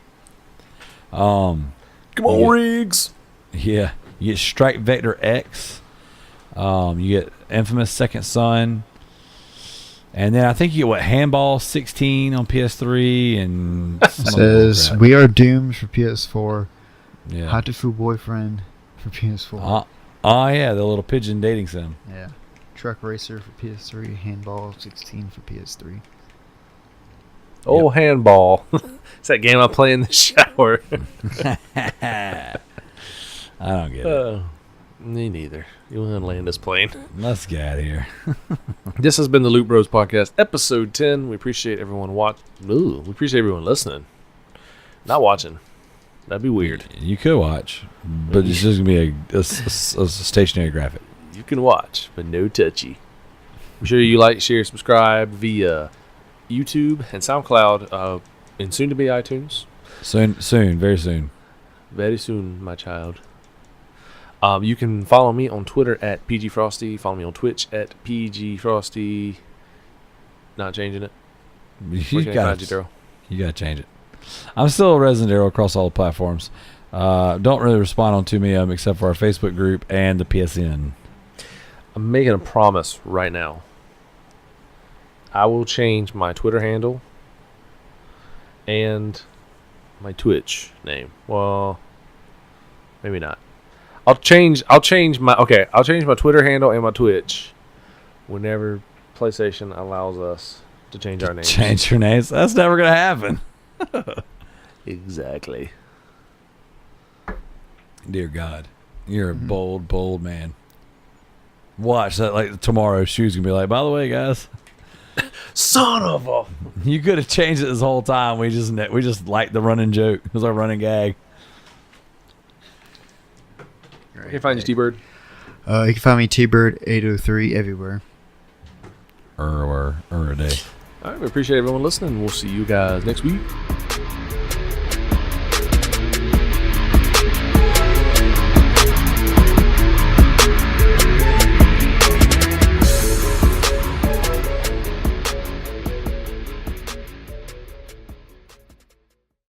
Speaker 4: Come on, Riggs.
Speaker 3: Yeah, you get Strike Vector X. You get Infamous Second Son. And then I think you get Handball 16 on PS3 and
Speaker 2: Says We Are Doomed for PS4.
Speaker 3: Yeah.
Speaker 2: Hatifu Boyfriend for PS4.
Speaker 3: Oh yeah, the little pigeon dating sim.
Speaker 2: Yeah. Truck Racer for PS3. Handball 16 for PS3.
Speaker 4: Oh, Handball. It's that game I play in the shower.
Speaker 3: I don't get it.
Speaker 4: Me neither. You want to land this plane.
Speaker 3: Let's get out of here.
Speaker 4: This has been the Loot Bros Podcast, episode 10. We appreciate everyone we appreciate everyone listening. Not watching. That'd be weird.
Speaker 3: You could watch, but it's just going to be a stationary graphic.
Speaker 4: You can watch, but no touchy. Be sure you like, share, subscribe via YouTube and SoundCloud, and soon to be iTunes.
Speaker 3: Soon, very soon.
Speaker 4: Very soon, my child. You can follow me on Twitter at PGFrosty. Follow me on Twitch at PGFrosty. Not changing it.
Speaker 3: You got to change it. I'm still a Resident Arrow across all the platforms. Don't really respond on too many of them except for our Facebook group and the PSN.
Speaker 4: I'm making a promise right now. I will change my Twitter handle and my Twitch name. Well, maybe not. I'll change my Twitter handle and my Twitch whenever PlayStation allows us to change our names.
Speaker 3: Change your names? That's never gonna happen.
Speaker 4: Exactly.
Speaker 3: Dear God, you're a bold man. Watch that. Like tomorrow, Shoe's gonna be like, by the way, guys,
Speaker 4: Son of a.
Speaker 3: you could have changed it this whole time. We just liked the running joke. It was our running gag.
Speaker 4: Where can you find you, T-Bird?
Speaker 2: You can find me T-Bird803 everywhere.
Speaker 3: A day.
Speaker 4: All right, we appreciate everyone listening. We'll see you guys next week.